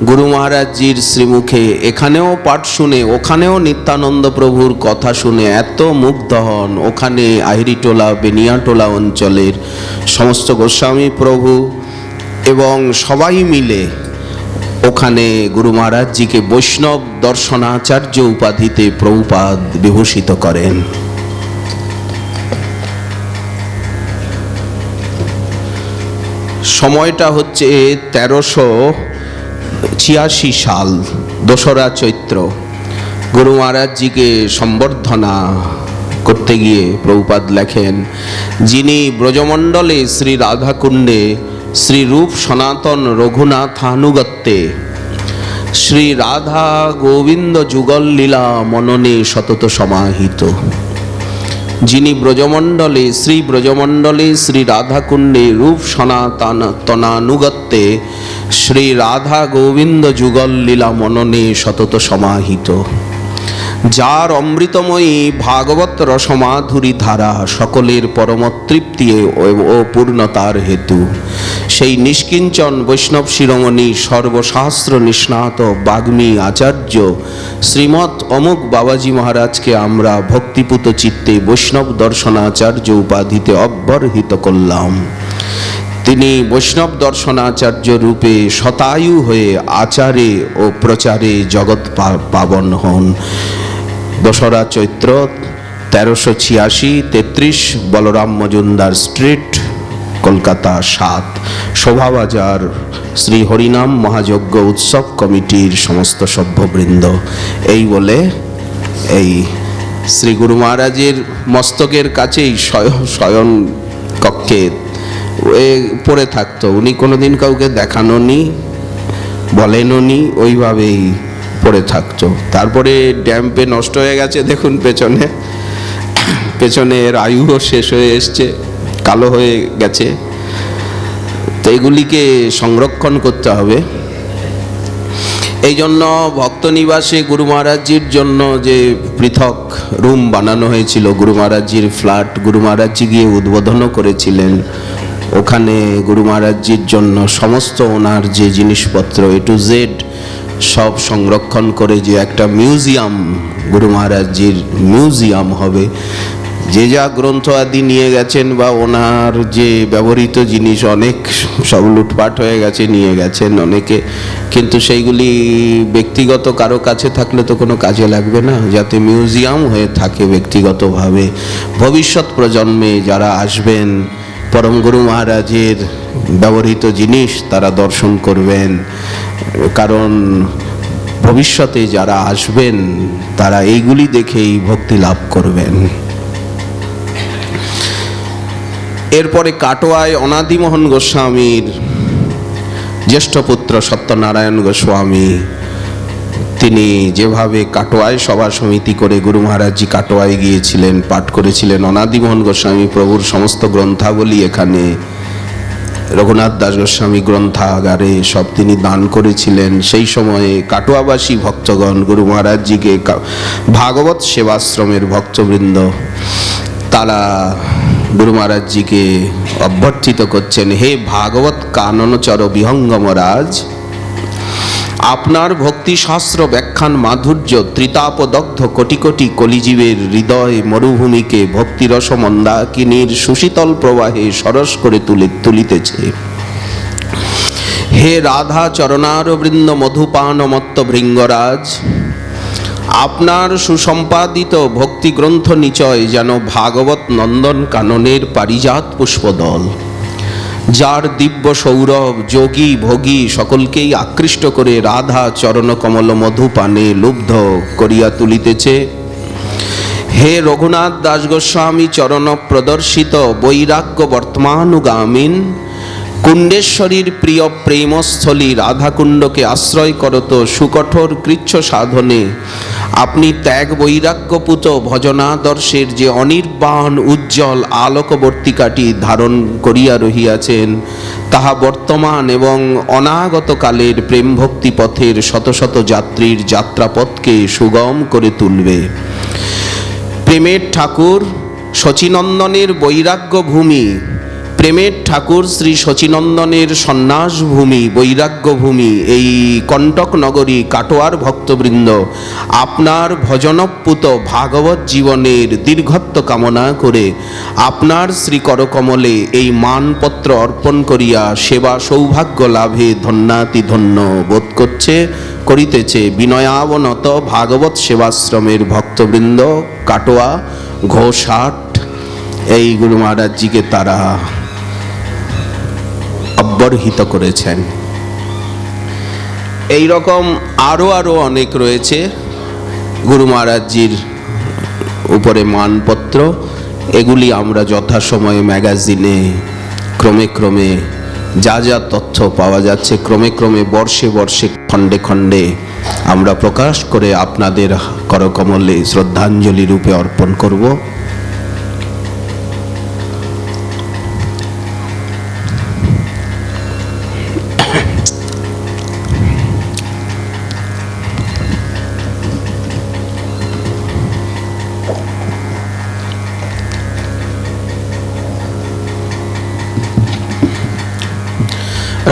গুরু মহারাজজির শ্রীমুখে এখানেও পাঠ শুনে, ওখানেও নিত্যানন্দ প্রভুর কথা শুনে এত মুগ্ধ হন। ওখানে আহিরিটোলা বেনিয়াটোলা অঞ্চলের সমস্ত গোস্বামী প্রভু এবং সবাই মিলে ওখানে গুরু মহারাজজিকে বৈষ্ণব দর্শনাচার্য উপাধিতে প্রভুপাদ বিভূষিত করেন। সময়টা হচ্ছে 1386 সাল, 2রা চৈত্র। গুরু মহারাজজিকে সম্বর্ধনা করতে গিয়ে প্রভুপাদ লেখেন, যিনি ব্রজমণ্ডলে শ্রী রাধাকুণ্ডে শ্রী রূপ সনাতন রঘুনাথানুগত্যে শ্রী রাধা গোবিন্দ যুগল লীলা মননে সতত সমাহিত, যিনি ব্রজমণ্ডলে শ্রী রাধাকুণ্ডে রূপ সনাতনানুগত্যে শ্রী রাধা গোবিন্দ যুগল লীলা মননে সতত সমাহিত, যার অমৃতময়ী ভাগবত রসমাধুরী ধারা সকলের পরম তৃপ্তি ও পূর্ণতার হেতু, সেই নিষ্কিঞ্চন বৈষ্ণব শিরোমণি সর্বশাস্ত্র নিষ্ণাত বাগ্মী আচার্য শ্রীমৎ অমুক বাবাজি মহারাজকে আমরা ভক্তিপুত চিত্তে বৈষ্ণব দর্শনাচার্য উপাধিতে অব্যর্হিত করলাম। তিনি বৈষ্ণব দর্শনাচার্য রূপে শতায়ু হয়ে আচারে ও প্রচারে জগৎ পাবন হন। 2রা চৈত্র 1386, 33 বলরাম মজুমদার স্ট্রিট, কলকাতা 7, শোভাবাজার। শ্রী হরিনাম মহাযজ্ঞ উৎসব কমিটির সমস্ত সভ্যবৃন্দ। এই বলে এই শ্রী গুরু মহারাজের মস্তকের কাছেই শয়ন কক্ষে পড়ে থাকতো। উনি কোনোদিন কাউকে দেখানোনি, বলেননি, ওইভাবেই পড়ে থাকতো। তারপরে ড্যাম্পে নষ্ট হয়ে গেছে, দেখুন পেছনের আয়ুও শেষ হয়ে এসছে, কালো হয়ে গেছে। তো এগুলিকে সংরক্ষণ করতে হবে। এই জন্য ভক্তনিবাসে গুরু মহারাজজির জন্য যে পৃথক রুম বানানো হয়েছিল, গুরু মহারাজজির ফ্ল্যাট, গুরু মহারাজজি গিয়ে উদ্বোধনও করেছিলেন। ওখানে গুরু মহারাজজির জন্য সমস্ত ওনার যে জিনিসপত্র A to Z সব সংরক্ষণ করে যে একটা মিউজিয়াম, গুরু মহারাজজির মিউজিয়াম হবে। যে যা গ্রন্থ আদি নিয়ে গেছেন বা ওনার যে ব্যবহৃত জিনিস অনেক সব লুটপাট হয়ে গেছে, নিয়ে গেছেন অনেকে, কিন্তু সেইগুলি ব্যক্তিগত কারো কাছে থাকলে তো কোনো কাজে লাগবে না। যাতে মিউজিয়াম হয়ে থাকে ব্যক্তিগতভাবে, ভবিষ্যৎ প্রজন্মে যারা আসবেন পরম গুরু মহারাজের ব্যবহৃত জিনিস তারা দর্শন করবেন। কারণ ভবিষ্যতে যারা আসবেন তারা এইগুলি দেখেই ভক্তি লাভ করবেন। এরপরে কাটোয়ায় অনাদিমোহন গোস্বামীর জ্যেষ্ঠ পুত্র সত্যনারায়ণ গোস্বামী তিনি যেভাবে কাটোয়ায় সভা সমিতি করে গুরু মহারাজজি কাটোয়ায় গিয়েছিলেন, পাঠ করেছিলেন অনাদিমোহন গোস্বামী প্রভুর সমস্ত গ্রন্থাবলী এখানে রঘুনাথ দাস গোস্বামী গ্রন্থাগারে সব তিনি দান করেছিলেন। সেই সময়ে কাটোয়াবাসী ভক্তগণ গুরু মহারাজজিকে, ভাগবত সেবাশ্রমের ভক্তবৃন্দ, তারা গুরু মহারাজজিকে অভ্যর্থিত করছেন, হে ভাগবত কাননচর বিহঙ্গমরাজ, আপনার ভক্তি শাস্ত্র ব্যাখ্যান মাধুর্য ত্রিতাপদগ্ধ কোটি কোটি কলিজীবের হৃদয় মরুভূমিকে ভক্তিরস মন্দাকিনীর সুশীতল প্রবাহে সরস করে তুলিতেছে। হে রাধা চরণার বৃন্দ মধুপানমত্ত ভৃঙ্গরাজ, আপনার সুসম্পাদিত ভক্তি গ্রন্থ নিচয় যেন ভাগবত নন্দন কাননের পারিজাত পুষ্পদল, যার দিব্য সৌরভ যোগী ভোগী সকলকেই আকৃষ্ট করে রাধা চরণ কমল মধুপানে লুব্ধ করিয়া তুলিতেছে। হে রঘুনাথ দাস গোস্বামী চরণ প্রদর্শিত বৈরাগ্য বর্তমানুগামীন কুণ্ডেশ্বরীর প্রিয় প্রেমস্থলী রাধাকুণ্ডকে আশ্রয় করত সুকঠোর কৃচ্ছ সাধনে আপনি ত্যাগ বৈরাগ্যপুত ভজনাদর্শের যে অনির্বাণ উজ্জ্বল আলোকবর্তিকাটি ধারণ করিয়া রহিয়াছেন, তাহা বর্তমান এবং অনাগত কালের প্রেম ভক্তি পথের শত শত যাত্রীর যাত্রাপথকে সুগম করে তুলবে। প্রেমের ঠাকুর শচীনন্দনের বৈরাগ্য ভূমি, প্রেমের ঠাকুর শ্রী শচীনন্দনের সন্ন্যাস ভূমি, বৈরাগ্য ভূমি এই কণ্টক নগরী কাটোয়ার ভক্তবৃন্দ আপনার ভজনপ্পুত ভাগবত জীবনের দীর্ঘত্ব কামনা করে আপনার শ্রীকরকমলে এই মানপত্র অর্পণ করিয়া সেবা সৌভাগ্য লাভে ধন্যাতিধন্য বোধ করিতেছে বিনয়াবনত ভাগবত সেবাশ্রমের ভক্তবৃন্দ কাটোয়া ঘোষহাট। এই গুরু মহারাজজিকে তারা অব্যর্হিত করেছেন। এই রকম আরো অনেক রয়েছে গুরু মহারাজজির উপরে মানপত্র। এগুলি আমরা যথাসময়ে ম্যাগাজিনে ক্রমে যা তথ্য পাওয়া যাচ্ছে ক্রমে বর্ষে খণ্ডে খণ্ডে আমরা প্রকাশ করে আপনাদের করকমলে শ্রদ্ধাঞ্জলি রূপে অর্পণ করব।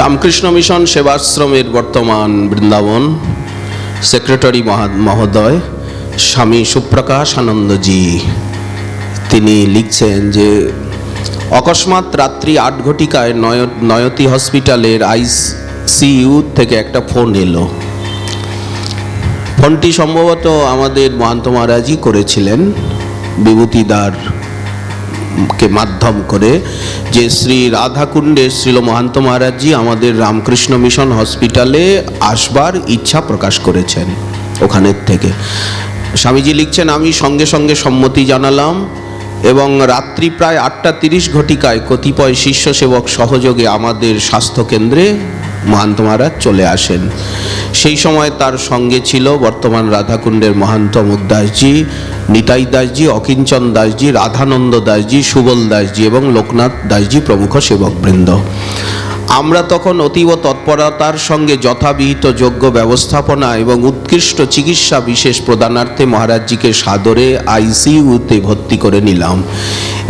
রামকৃষ্ণ মিশন সেবাশ্রমের বর্তমান বৃন্দাবন সেক্রেটারি মহোদয় স্বামী সুপ্রকাশ আনন্দজি তিনি লিখছেন যে অকস্মাৎ রাত্রি 8 ঘটিকায় নয়তি হসপিটালের ICU থেকে একটা ফোন এলো। ফোনটি সম্ভবত আমাদের মহান্ত মহারাজই করেছিলেন বিভূতিদার কে মাধ্যম করে, যে শ্রী রাধাকুণ্ডে শ্রীল মহান্ত মহারাজজি আমাদের রামকৃষ্ণ মিশন হসপিটালে আসবার ইচ্ছা প্রকাশ করেছেন। ওখানের থেকে স্বামীজি লিখছেন, আমি সঙ্গে সম্মতি জানালাম এবং রাত্রি প্রায় 8:30 ঘটিকায় কতিপয় শিষ্য সেবক সহযোগে আমাদের স্বাস্থ্যকেন্দ্রে মহান্ত মহারাজ চলে আসেন। সেই সময় তার সঙ্গে ছিল বর্তমান রাধাকুণ্ডের মহান্ত মুগদাসজি, নিতাই দাসজি, অকিঞ্চন দাসজি, রাধানন্দ দাসজি, সুবল দাসজি এবং লোকনাথ দাসজি প্রমুখ সেবকবৃন্দ। আমরা তখন অতীব তৎপরতার সঙ্গে যথাবিহিত যোগ্য ব্যবস্থাপনা এবং উৎকৃষ্ট চিকিৎসা বিশেষ প্রদানার্থে মহারাজজিকে সাদরে ICUতে ভর্তি করে নিলাম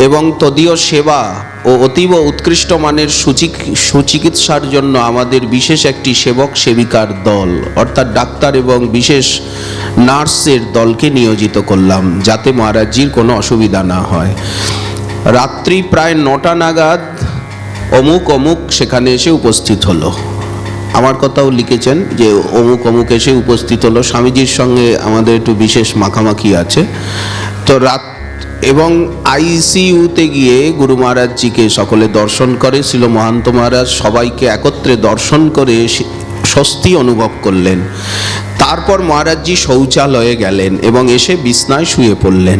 এবং তদীয় সেবা ও অতীব উৎকৃষ্ট মানের সুচিকিৎসার জন্য আমাদের বিশেষ একটি সেবক সেবিকার দল অর্থাৎ ডাক্তার এবং বিশেষ নার্সের দলকে নিয়োজিত করলাম, যাতে মহারাজজির কোনো অসুবিধা না হয়। রাত্রি প্রায় 9টা নাগাদ অমুক সেখানে এসে উপস্থিত হলো। আমার কথাও লিখেছেন যে অমুক এসে উপস্থিত হলো। স্বামীজির সঙ্গে আমাদের একটু বিশেষ মাখামাখি আছে। তো এবং ICUতে গিয়ে গুরু মহারাজজিকে সকলে দর্শন করে। ছিল মহান্ত মহারাজ সবাইকে একত্রে দর্শন করে স্বস্তি অনুভব করলেন। তারপর মহারাজজি শৌচালয়ে গেলেন এবং এসে বিছনায় শুয়ে পড়লেন।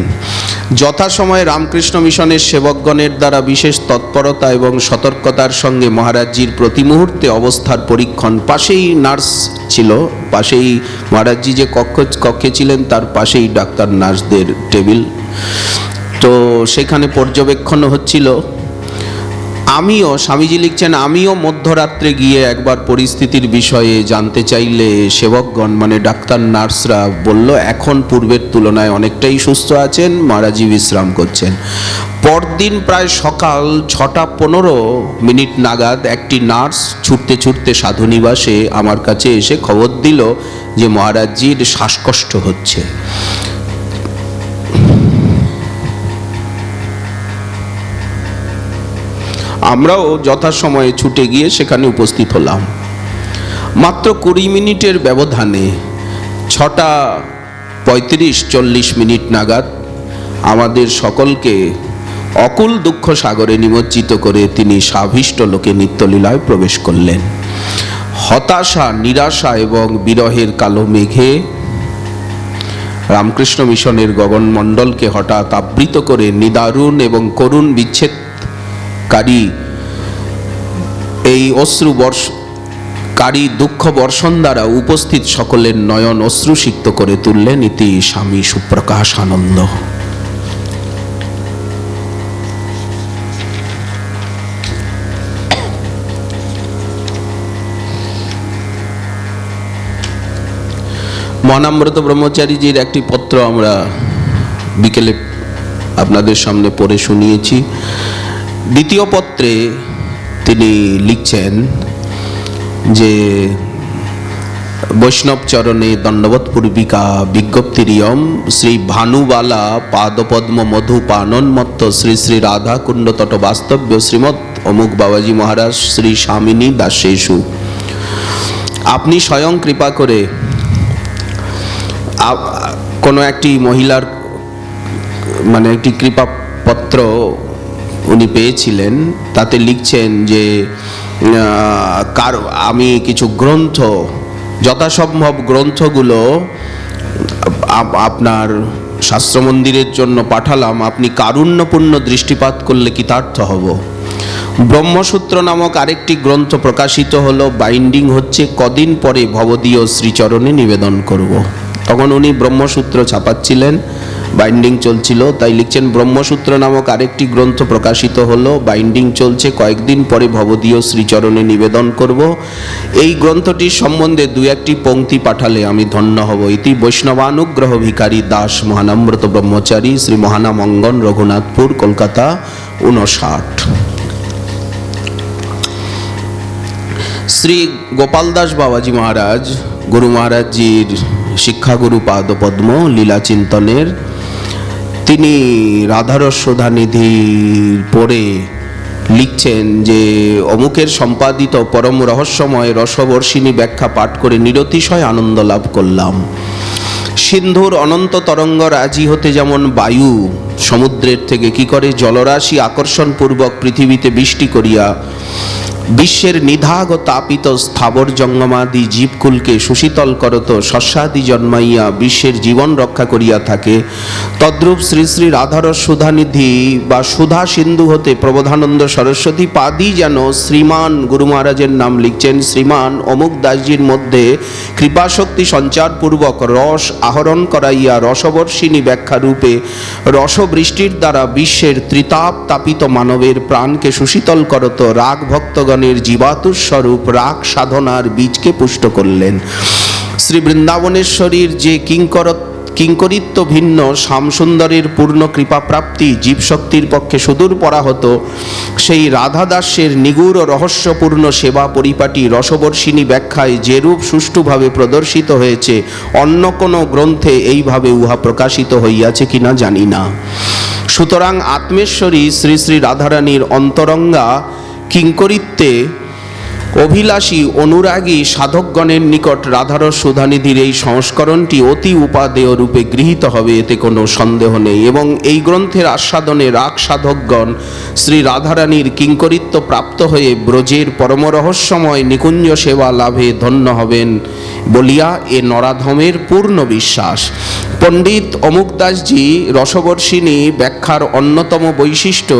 যথাসময়ে রামকৃষ্ণ মিশনের সেবকগণের দ্বারা বিশেষ তৎপরতা এবং সতর্কতার সঙ্গে মহারাজজির প্রতি মুহূর্তে অবস্থার পরীক্ষণ, পাশেই নার্স ছিল, পাশেই মহারাজজি যে কক্ষে ছিলেন তার পাশেই ডাক্তার নার্সদের টেবিল, তো সেখানে পর্যবেক্ষণ হচ্ছিল। আমিও, স্বামীজি লিখছেন, আমিও মধ্যরাত্রে গিয়ে একবার পরিস্থিতির বিষয়ে জানতে চাইলে সেবকগণ মানে ডাক্তার নার্সরা বলল এখন পূর্বের তুলনায় অনেকটাই সুস্থ আছেন, মহারাজজি বিশ্রাম করছেন। পরদিন প্রায় সকাল 6:15 নাগাদ একটি নার্স ছুটতে ছুটতে সাধুনিবাসে আমার কাছে এসে খবর দিল যে মহারাজজির শ্বাসকষ্ট হচ্ছে। আমরাও যথাসময়ে ছুটে গিয়ে সেখানে উপস্থিত হলাম। মাত্র 20 মিনিটের ব্যবধানে 6:35-40 নাগাদ আমাদের সকলকে অকুল দুঃখ সাগরে নিমজ্জিত করে তিনি সাভিষ্ট লোকে নিত্যলীলায় প্রবেশ করলেন। হতাশা, নিরাশা এবং বিরহের কালো মেঘে রামকৃষ্ণ মিশনের গগনমণ্ডলকে হঠাৎ আবৃত করে নিদারুণ এবং করুণ বিচ্ছেদকারী এই অশ্রুবর্ষকারী দুঃখ বর্ষণ দ্বারা উপস্থিত সকলের নয়ন অশ্রুসিক্ত করে তুললেন ইতি স্বামী সুপ্রকাশ আনন্দ। মহানামব্রত ব্রহ্মচারীজির একটি পত্র আমরা বিকেলে আপনাদের সামনে পড়ে শুনিয়েছি। দ্বিতীয় পত্রে তিনি লিখছেন যে বৈষ্ণব চরণে দণ্ডবৎ পূর্বিকা বিজ্ঞপ্তিরিয়ম শ্রী ভানুবালা পাদপদ্ম মধু পানন্মত্ত শ্রী শ্রী রাধা কুণ্ড তট বাস্তব্য শ্রীমৎ অমুক বাবাজি মহারাজ শ্রী স্বামিনী দাসেষু। আপনি স্বয়ং কৃপা করে কোনো একটি মহিলার মানে একটি কৃপাপত্র উনি পেয়েছিলেন, তাতে লিখছেন যে আমি কিছু গ্রন্থ, যথাসম্ভব গ্রন্থগুলো আপনার শাস্ত্র মন্দিরের জন্য পাঠালাম, আপনি কারুণ্যপূর্ণ দৃষ্টিপাত করলে কৃতার্থ হব। ব্রহ্মসূত্র নামক আরেকটি গ্রন্থ প্রকাশিত হলো, বাইন্ডিং হচ্ছে, কদিন পরে ভবদীয় শ্রীচরণে নিবেদন করব। তখন উনি ব্রহ্মসূত্র ছাপাচ্ছিলেন, বাইন্ডিং চলছিল, তাই লিখছেন ব্রহ্মসূত্র নামক আরেকটি গ্রন্থ প্রকাশিত হলো, বাইন্ডিং চলছে, কয়েকদিন পরে ভবদীয় শ্রীচরণে নিবেদন করব। এই গ্রন্থটির সম্বন্ধে 2-1টি পংক্তি পাঠালে আমি ধন্য হব। ইতি বৈষ্ণবানুগ্রহ ভিকারী দাস মহানামব্রত ব্রহ্মচারী শ্রী মহানাম অঙ্গন রঘুনাথপুর কলকাতা 59। শ্রী গোপাল দাস বাবাজি মহারাজ গুরু মহারাজজির শিক্ষাগুরু পাদপদ্ম লীলা চিন্তনের, তিনি রাধারস সুধানিধি পড়ে লিখছেন যে অমুকের সম্পাদিত পরম রহস্যময় রসবর্ষিণী ব্যাখ্যা পাঠ করে নিরতিশয় আনন্দ লাভ করলাম। সিন্ধুর অনন্ত তরঙ্গ রাজি হতে যেমন বায়ু সমুদ্রের থেকে কি করে জলরাশি আকর্ষণপূর্বক পৃথিবীতে বৃষ্টি করিয়া বিশ্বের নিধাগ তাপিত স্থাবর জঙ্গমাদি জীবকুলকে সুশীতল করত শস্যাদি জন্মাইয়া বিশ্বের জীবন রক্ষা করিয়া থাকে, তদ্রূপ শ্রী শ্রী রাধারস সুধানিধি বা সুধা সিন্ধু হতে প্রবোধানন্দ সরস্বতী পাদি যেন শ্রীমান গুরু মহারাজের নাম লিখছেন শ্রীমান অমুক দাসজির মধ্যে কৃপাশক্তি সঞ্চারপূর্বক রস আহরণ করাইয়া রসবর্ষিণী ব্যাখ্যা রূপে রসবৃষ্টির দ্বারা বিশ্বের ত্রিতাপ তাপিত মানবের প্রাণকে সুশীতল করত রাগ ভক্তগণ জীবাতুর স্বরূপ রাগ সাধনার বীজকে পুষ্ট করলেন। শ্রী বৃন্দাবনেশ্বরীর যে কিঙ্করিত্ব ভিন্ন শ্যামসুন্দরের পূর্ণ কৃপা প্রাপ্তি জীবশক্তির পক্ষে সুদূর পরাহত, সেই রাধাদাসের নিগূঢ় রহস্যপূর্ণ সেবা পরিপাটি রসবর্ষিণী ব্যাখ্যায় যেরূপ সুষ্ঠুভাবে প্রদর্শিত হয়েছে, অন্য কোনো গ্রন্থে এইভাবে উহা প্রকাশিত হইয়াছে কিনা জানি না। সুতরাং আত্মেশ্বরী শ্রী শ্রী রাধারানীর অন্তরঙ্গা কিঙ্করিত্বে অভিলাষী অনুরাগী সাধকগণের নিকট রাধারস সুধানিধির এই সংস্করণটি অতি উপাদেয় রূপে গৃহীত হবে, এতে কোনো সন্দেহ নেই। এবং এই গ্রন্থের আস্বাদনে রাগ সাধকগণ শ্রী রাধারানীর কিঙ্করিত্ব প্রাপ্ত হয়ে ব্রজের পরম রহস্যময় নিকুঞ্জ সেবা লাভে ধন্য হবেন বলিয়া এ নরাধমের পূর্ণ বিশ্বাস। পণ্ডিত অমুকদাসজি রসবর্ষিণী ব্যাখ্যার অন্যতম বৈশিষ্ট্য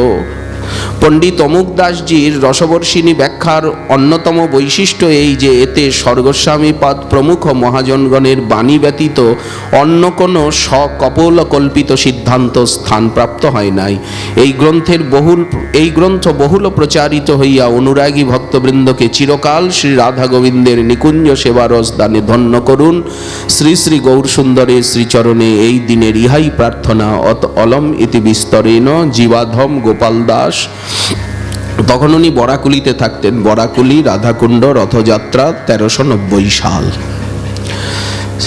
পণ্ডিত অমুকদাসজির রসবর্ষিণী ব্যাখ্যার অন্যতম বৈশিষ্ট্য এই যে এতে স্বর্গস্বামীপাদ প্রমুখ মহাজনগণের বাণী ব্যতীত অন্য কোনো সকপোলকল্পিত সিদ্ধান্ত স্থানপ্রাপ্ত হয় নাই। এই গ্রন্থ বহুল প্রচারিত হইয়া অনুরাগী ভক্তবৃন্দকে চিরকাল শ্রী রাধা গোবিন্দের নিকুঞ্জ সেবারস দানে ধন্য করুন। শ্রী শ্রী গৌরসুন্দরের শ্রীচরণে এই দিনের ইহাই প্রার্থনা। অত অলম ইতি বিস্তরেণ জীবাধম গোপাল দাস। তখন উনি বরাকুলিতে থাকতেন। বরাকুলি রাধাকুণ্ড রথযাত্রা 1390 সাল।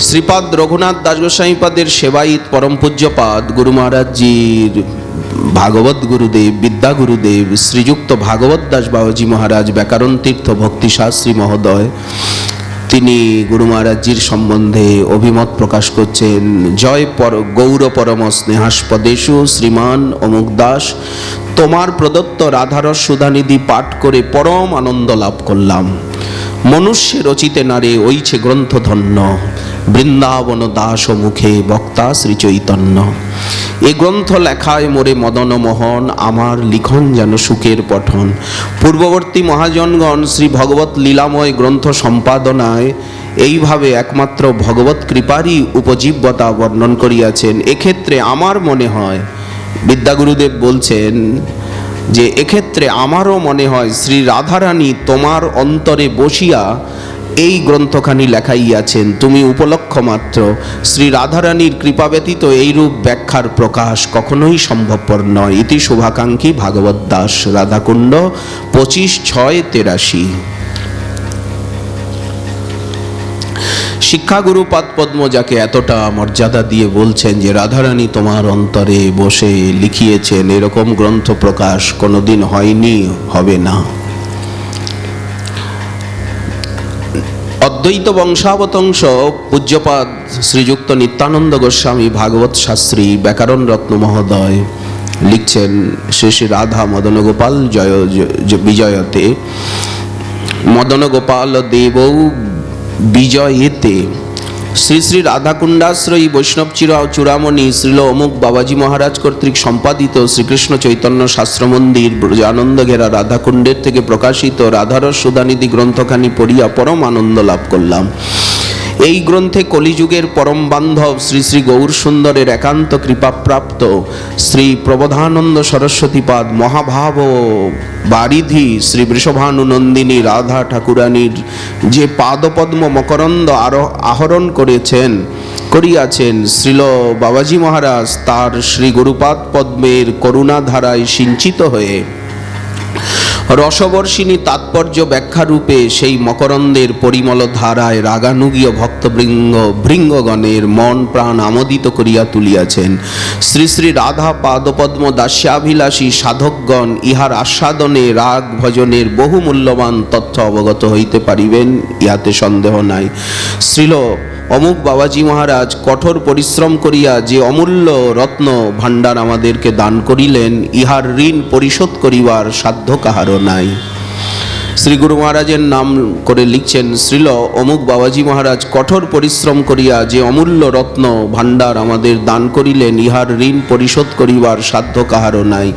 শ্রীপাদ রঘুনাথ দাস গোস্বামীপাদের সেবায়িত পরম পূজ্যপাদ গুরু মহারাজজির ভাগবত গুরুদেব বিদ্যা গুরুদেব শ্রীযুক্ত ভাগবত দাস বাবাজি মহারাজ ব্যাকরণ তীর্থ ভক্তিশাস্ত্রী মহোদয়, তিনি গুরু মহারাজজির সম্বন্ধে অভিমত প্রকাশ করছেন। জয় গৌর পরম স্নেহাস্পদেশু শ্রীমান অমুক দাস, তোমার প্রদত্ত রাধারস সুধানিধি পাঠ করে পরম আনন্দ লাভ করলাম। মনুষ্য রচিতে নারে ওইছে গ্রন্থ ধন্য, বৃন্দাবন দাস মুখে বক্তা শ্রী চৈতন্য। এ গ্রন্থ লেখায় মোরে মদন মোহন, আমার লিখন যেন সুখের পঠন। পূর্ববর্তী মহাজনগণ শ্রী ভগবত লীলাময় গ্রন্থ সম্পাদনায় এইভাবে একমাত্র ভগবত কৃপারই উপজীব্যতা বর্ণন করিয়াছেন। এক্ষেত্রে আমার মনে হয়, বিদ্যাগুরুদেব বলছেন যে এক্ষেত্রে আমারও মনে হয় শ্রী রাধারানী তোমার অন্তরে বসিয়া এই গ্রন্থখানি লেখাইয়াছেন, তুমি উপলক্ষ মাত্র। শ্রী রাধারানীর কৃপা ব্যতীত এইরূপ ব্যাখ্যার প্রকাশ কখনোই সম্ভবপর নয়। ইতি শুভাকাঙ্ক্ষী ভাগবত দাস, রাধাকুণ্ড 25/6/83। শিক্ষাগুরুপাদ পদ্ম যাকে এতটা মর্যাদা দিয়ে বলছেন যে রাধারানী তোমার অন্তরে বসে লিখিয়েছেন, এরকম গ্রন্থ প্রকাশ কোনোদিন হয়নি, হবে না। অদ্বৈত বংশাবতংশ পূজ্যপাদ শ্রীযুক্ত নিত্যানন্দ গোস্বামী ভাগবত শাস্ত্রী ব্যাকরণ রত্ন মহোদয় লিখছেন শ্রী শ্রী রাধা মদন গোপাল জয় বিজয়তে, মদন গোপাল দেবৌ বিজয়েতে। শ্রী শ্রী রাধাকুণ্ডাশ্রয়ী বৈষ্ণব চূড়ামণি শ্রীল অমুক বাবাজি মহারাজ কর্তৃক সম্পাদিত শ্রীকৃষ্ণ চৈতন্য শাস্ত্র মন্দির ব্রজানন্দ ঘেরা রাধাকুণ্ডের থেকে প্রকাশিত রাধারস সুধানিধি গ্রন্থখানি পড়িয়া পরম আনন্দ লাভ করলাম। এই গ্রন্থে কলিযুগের পরম বান্ধব শ্রী শ্রী গৌর সুন্দরের একান্ত কৃপাপ্রাপ্ত শ্রী প্রবোধানন্দ সরস্বতীপাদ মহাভাব বারিধি শ্রী বৃষভানুনন্দিনী রাধা ঠাকুরানীর যে পাদপদ্ম মকরন্দ আহরণ করিয়াছেন শ্রীল বাবাজি মহারাজ, তার শ্রী গুরুপাদ পদ্মের করুণাধারায় সিঞ্চিত হয়ে রসবর্ষিণী তাৎপর্য ব্যাখ্যারূপে সেই মকরন্দের পরিমল ধারায় রাগানুগীয় ভৃঙ্গগণের মন প্রাণ আমোদিত করিয়া তুলিয়াছেন। শ্রী শ্রী রাধা পাদপদ্ম দাস্যাভিলাষী সাধকগণ ইহার আস্বাদনে রাগ ভজনের বহু মূল্যবান তথ্য অবগত হইতে পারিবেন, ইহাতে সন্দেহ নাই। শ্রীল অমুক বাবাজি মহারাজ কঠোর পরিশ্রম করিয়া যে অমূল্য রত্ন ভাণ্ডার আমাদেরকে দান করিলেন, ইহার ঋণ পরিশোধ করিবার সাধ্য কাহারও নাই। শ্রী গুরু মহারাজের নাম করে লিখছেন, শ্রীল অমুক বাবাজি মহারাজ কঠোর পরিশ্রম করিয়া যে অমূল্য রত্ন ভাণ্ডার আমাদের দান করিলেন, ইহার ঋণ পরিশোধ করিবার সাধ্য কাহারও নাই।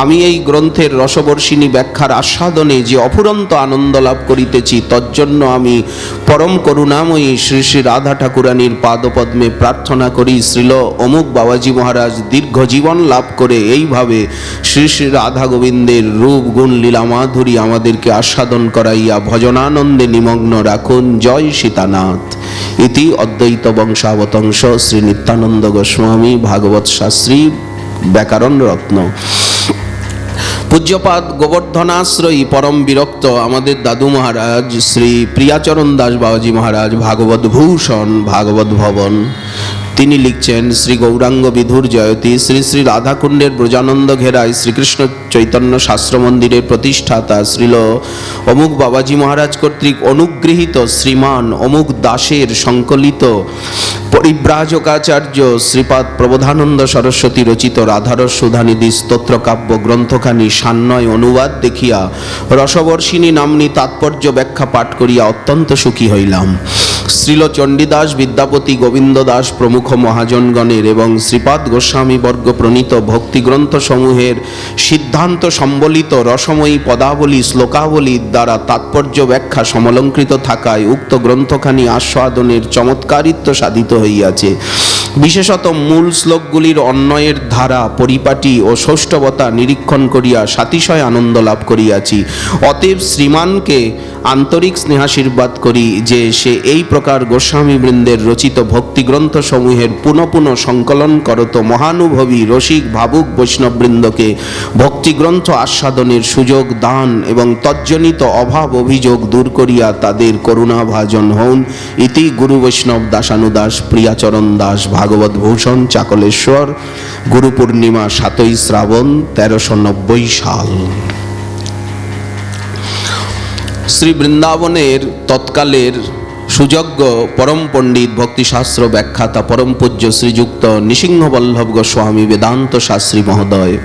আমি এই গ্রন্থের রসবর্ষিণী ব্যাখ্যার আস্বাদনে যে অফুরন্ত আনন্দ লাভ করিতেছি, তজ্জন্য আমি পরম করুণাময়ী শ্রী শ্রী রাধা ঠাকুরানীর পাদপদ্মে প্রার্থনা করি, শ্রীল অমুক বাবাজি মহারাজ দীর্ঘ জীবন লাভ করে এইভাবে শ্রী শ্রী রাধা গোবিন্দের রূপ গুণ লীলা মাধুরী আমাদেরকে আস্বাদন করাইয়া ভজনানন্দে নিমগ্ন রাখুন। জয় সীতানাথ। ইতি অদ্বৈত বংশাবতংশ শ্রী নিত্যানন্দ গোস্বামী ভাগবত শাস্ত্রী ব্যাকরণ রত্ন। পূজ্যপাদ গোবর্ধনাশ্রয়ী পরম বিরক্ত আমাদের দাদু মহারাজ শ্রী প্রিয়াচরণ দাস বাবাজি মহারাজ ভাগবত ভূষণ ভাগবত ভবন তিনি লিখছেন, শ্রী গৌরাঙ্গ বিধুর জয়তী শ্রী শ্রী রাধাকুণ্ডের ব্রজানন্দ ঘেরায় শ্রীকৃষ্ণ চৈতন্য শাস্ত্র মন্দিরের প্রতিষ্ঠাতা শ্রীল অমুক বাবাজি মহারাজ কর্তৃক অনুগৃহীত শ্রীমান অমুক দাসের সংকলিত পরিব্রাজকাচার্য শ্রীপাদ প্রবোধানন্দ সরস্বতী রচিত রাধারস সুধানিধি স্তোত্র কাব্য গ্রন্থখানি সান্বয় অনুবাদ দেখিয়া রসবর্ষিণী নাম্নী তাৎপর্য ব্যাখ্যা পাঠ করিয়া অত্যন্ত সুখী হইলাম। শ্রীল চণ্ডীদাস, বিদ্যাপতি, গোবিন্দ দাস প্রমুখ মহাজনগণের এবং শ্রীপাদ গোস্বামীবর্গ প্রণীত ভক্তিগ্রন্থ সমূহের সিদ্ধান্ত সম্বলিত রসময়ী পদাবলী শ্লোকাবলীর দ্বারা তাৎপর্য ব্যাখ্যা সমলঙ্কৃত থাকায় উক্ত গ্রন্থখানি আস্বাদনের চমৎকারিত্ব সাধিত হইয়াছে। বিশেষত মূল শ্লোকগুলির অন্বয়ের ধারা, পরিপাটি ও সৌষ্ঠবতা নিরীক্ষণ করিয়া সাতিশয় আনন্দ লাভ করিয়াছি। অতএব শ্রীমানকে আন্তরিক স্নেহাশীর্বাদ করি যে সে এই প্রকার গোস্বামীবৃন্দের রচিত ভক্তিগ্রন্থ সমূহের পুনঃ পুনঃ সংকলন করত মহানুভবী রসিক ভাবুক বৈষ্ণববৃন্দকে ভক্তিগ্রন্থ আস্বাদনের সুযোগ দান এবং তজ্জনিত অভাব অভিযোগ দূর করিয়া তাদের করুণাভাজন হন। ইতি গুরু বৈষ্ণব দাসানুদাস প্রিয়াচরণ দাস ভাগবত ভূষণ চাকলেশ্বর। গুরু পূর্ণিমা 7ই শ্রাবণ 1390 সাল। শ্রী বৃন্দাবনের তৎকালের সুযোগ্য পরম পণ্ডিত ভক্তিশাস্ত্র ব্যাখ্যাতা পরম পূজ্য শ্রীযুক্ত নৃসিংহবল্লভ গোস্বামী বেদান্ত শাস্ত্রী মহোদয়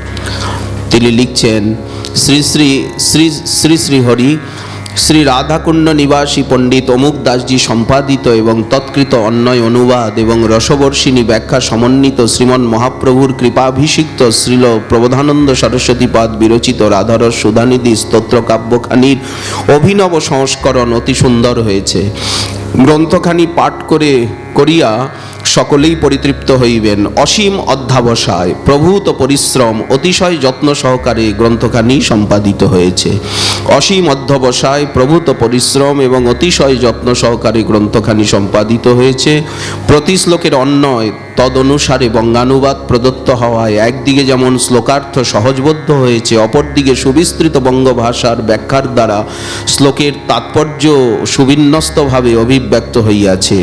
তিনি লিখছেন, শ্রী শ্রী শ্রী শ্রী শ্রী হরি শ্রী রাধাকুণ্ড নিবাসী পণ্ডিত অমুক দাসজি সম্পাদিত এবং তৎকৃত অন্বয় অনুবাদ এবং রসবর্ষিণী ব্যাখ্যা সমন্বিত শ্রীমন মহাপ্রভুর কৃপাভিষিক্ত শ্রীল প্রবোধানন্দ সরস্বতীপাদ বিরচিত রাধারস সুধানিধি স্তোত্র কাব্যখানির অভিনব সংস্করণ অতি সুন্দর হয়েছে। গ্রন্থখানি পাঠ করিয়া সকলেই পরিতৃপ্ত হইবেন। অসীম অধ্যাবসায়, প্রভূত পরিশ্রম, অতিশয় যত্ন সহকারে গ্রন্থখানি সম্পাদিত হয়েছে। অসীম অধ্যবসায়, প্রভূত পরিশ্রম এবং অতিশয় যত্ন সহকারে গ্রন্থখানি সম্পাদিত হয়েছে। প্রতি শ্লোকের অন্বয় তদনুসারে বঙ্গানুবাদ প্রদত্ত হওয়ায় একদিকে যেমন শ্লোকার্থ সহজবোধ্য হয়েছে, অপরদিকে সুবিস্তৃত বঙ্গভাষার ব্যাখ্যার দ্বারা শ্লোকের তাৎপর্য সুবিন্যস্তভাবে অভিব্যক্ত হইয়াছে।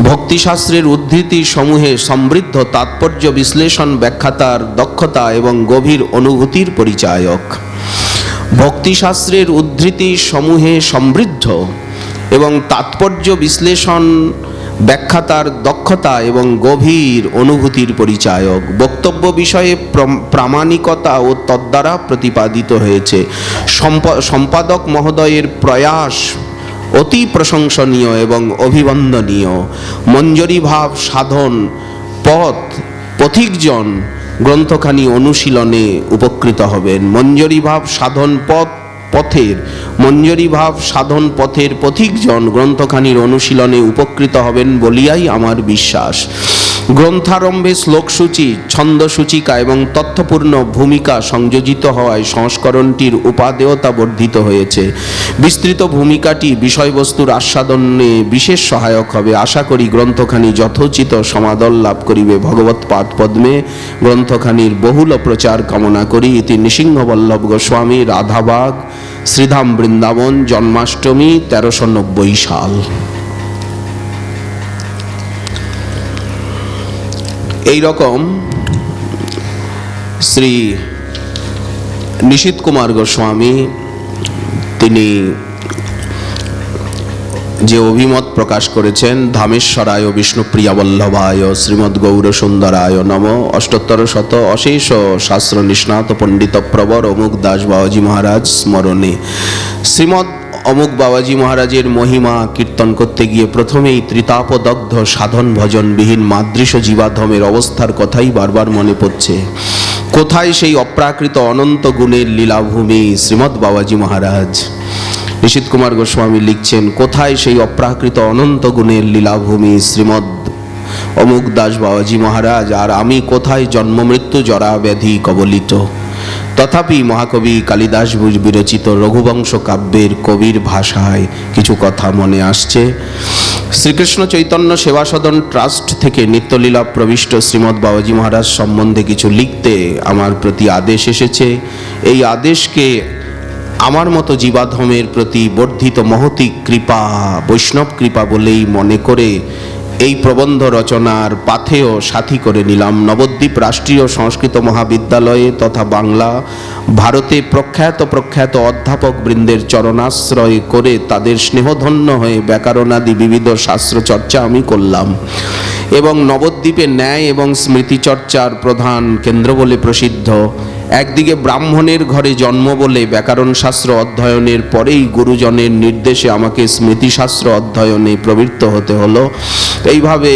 ভক্তিশাস্ত্রের উদ্ধৃতি সমূহে সমৃদ্ধ তাৎপর্য বিশ্লেষণ ব্যাখ্যাতার দক্ষতা এবং গভীর অনুভূতির পরিচায়ক। ভক্তিশাস্ত্রের উদ্ধৃতি সমূহে সমৃদ্ধ এবং তাৎপর্য বিশ্লেষণ ব্যাখ্যাতার দক্ষতা এবং গভীর অনুভূতির পরিচায়ক। বক্তব্য বিষয়ে প্রামাণিকতা ও তদ্বারা প্রতিপাদিত হয়েছে। সম্পাদক মহোদয়ের প্রয়াস অতি প্রশংসনীয় এবং অভিবন্দনীয়। মঞ্জরি ভাব সাধন পথিকজন গ্রন্থখানি অনুশীলনে উপকৃত হবেন। মঞ্জরি ভাব সাধন পথের পথিকজন গ্রন্থখানির অনুশীলনে উপকৃত হবেন বলিয়াই আমার বিশ্বাস। গ্রন্থারম্ভে শ্লোকসূচি, ছন্দসূচিকা এবং তথ্যপূর্ণ ভূমিকা সংযোজিত হওয়ায় সংস্করণটির উপাদেয়তা বর্ধিত হয়েছে। বিস্তৃত ভূমিকাটি বিষয়বস্তুর আস্বাদনে বিশেষ সহায়ক হবে। আশা করি গ্রন্থখানি যথোচিত সমাদর লাভ করিবে। ভগবৎ পাদ পদ্মে গ্রন্থখানির বহুল প্রচার কামনা করি। ইতি নৃসিংহবল্লভ গোস্বামী, রাধাবাগ, শ্রীধাম বৃন্দাবন, জন্মাষ্টমী 1390 সাল। এই রকম শ্রী নিশীথ কুমার গোস্বামী তিনি যে অভিমত প্রকাশ করেছেন, ধামেশ্বরায় বিষ্ণুপ্রিয়া বল্লভায় শ্রীমদ্ গৌর সুন্দরায় নম। অষ্টোত্তর শত অশেষ শাস্ত্র নিষ্ণাত পণ্ডিত প্রবর অমুক দাস বাবাজি মহারাজ স্মরণে। শ্রীমদ্ অমুক বাবাজি মহারাজের মহিমা কীর্তন করতে গিয়ে প্রথমেই ত্রিতাপদগ্ধ সাধন ভজনবিহীন মাদৃশ জীবাধমের অবস্থার কথাই বারবার মনে পড়ছে। কোথায় সেই অপ্রাকৃত অনন্ত গুণের লীলাভূমি শ্রীমদ্ বাবাজি মহারাজ? নিশীথ কুমার গোস্বামী লিখছেন, কোথায় সেই অপ্রাকৃত অনন্ত গুণের লীলাভূমি শ্রীমদ্ অমুক দাস বাবাজি মহারাজ, আর আমি কোথায় জন্ম মৃত্যু জরা ব্যাধি কবলিত। তথাপি মহাকবি কালিদাস বিরচিত রঘুবংশ কাব্যের কবির ভাষায় কিছু কথা মনে আসছে। শ্রীকৃষ্ণ চৈতন্য সেবা সদন ট্রাস্ট থেকে নিত্যলীলা প্রবিষ্ট শ্রীমদ্ বাবাজি মহারাজ সম্বন্ধে কিছু লিখতে আমার প্রতি আদেশ এসেছে। এই আদেশকে আমার মতো জীবাধমের প্রতি বর্ধিত মহতি কৃপা, বৈষ্ণব কৃপা বলেই মনে করে এই প্রবন্ধ রচনার পাথেয় সাথী করে নিলাম। নবদ্বীপ রাষ্ট্রীয় সংস্কৃত মহাবিদ্যালয়ে তথা বাংলা ভারতে প্রখ্যাত অধ্যাপক বৃন্দের চরণাশ্রয় করে তাদের স্নেহধন্য হয়ে ব্যাকরণাদি বিবিধ শাস্ত্র চর্চা আমি করলাম এবং নবদ্বীপে ন্যায় এবং স্মৃতিচর্চার প্রধান কেন্দ্র বলে প্রসিদ্ধ। একদিকে ব্রাহ্মণের ঘরে জন্ম বলে ব্যাকরণ শাস্ত্র অধ্যয়নের পরেই গুরুজনের নির্দেশে আমাকে স্মৃতিশাস্ত্র অধ্যয়নে প্রবৃত্ত হতে হলো। এইভাবে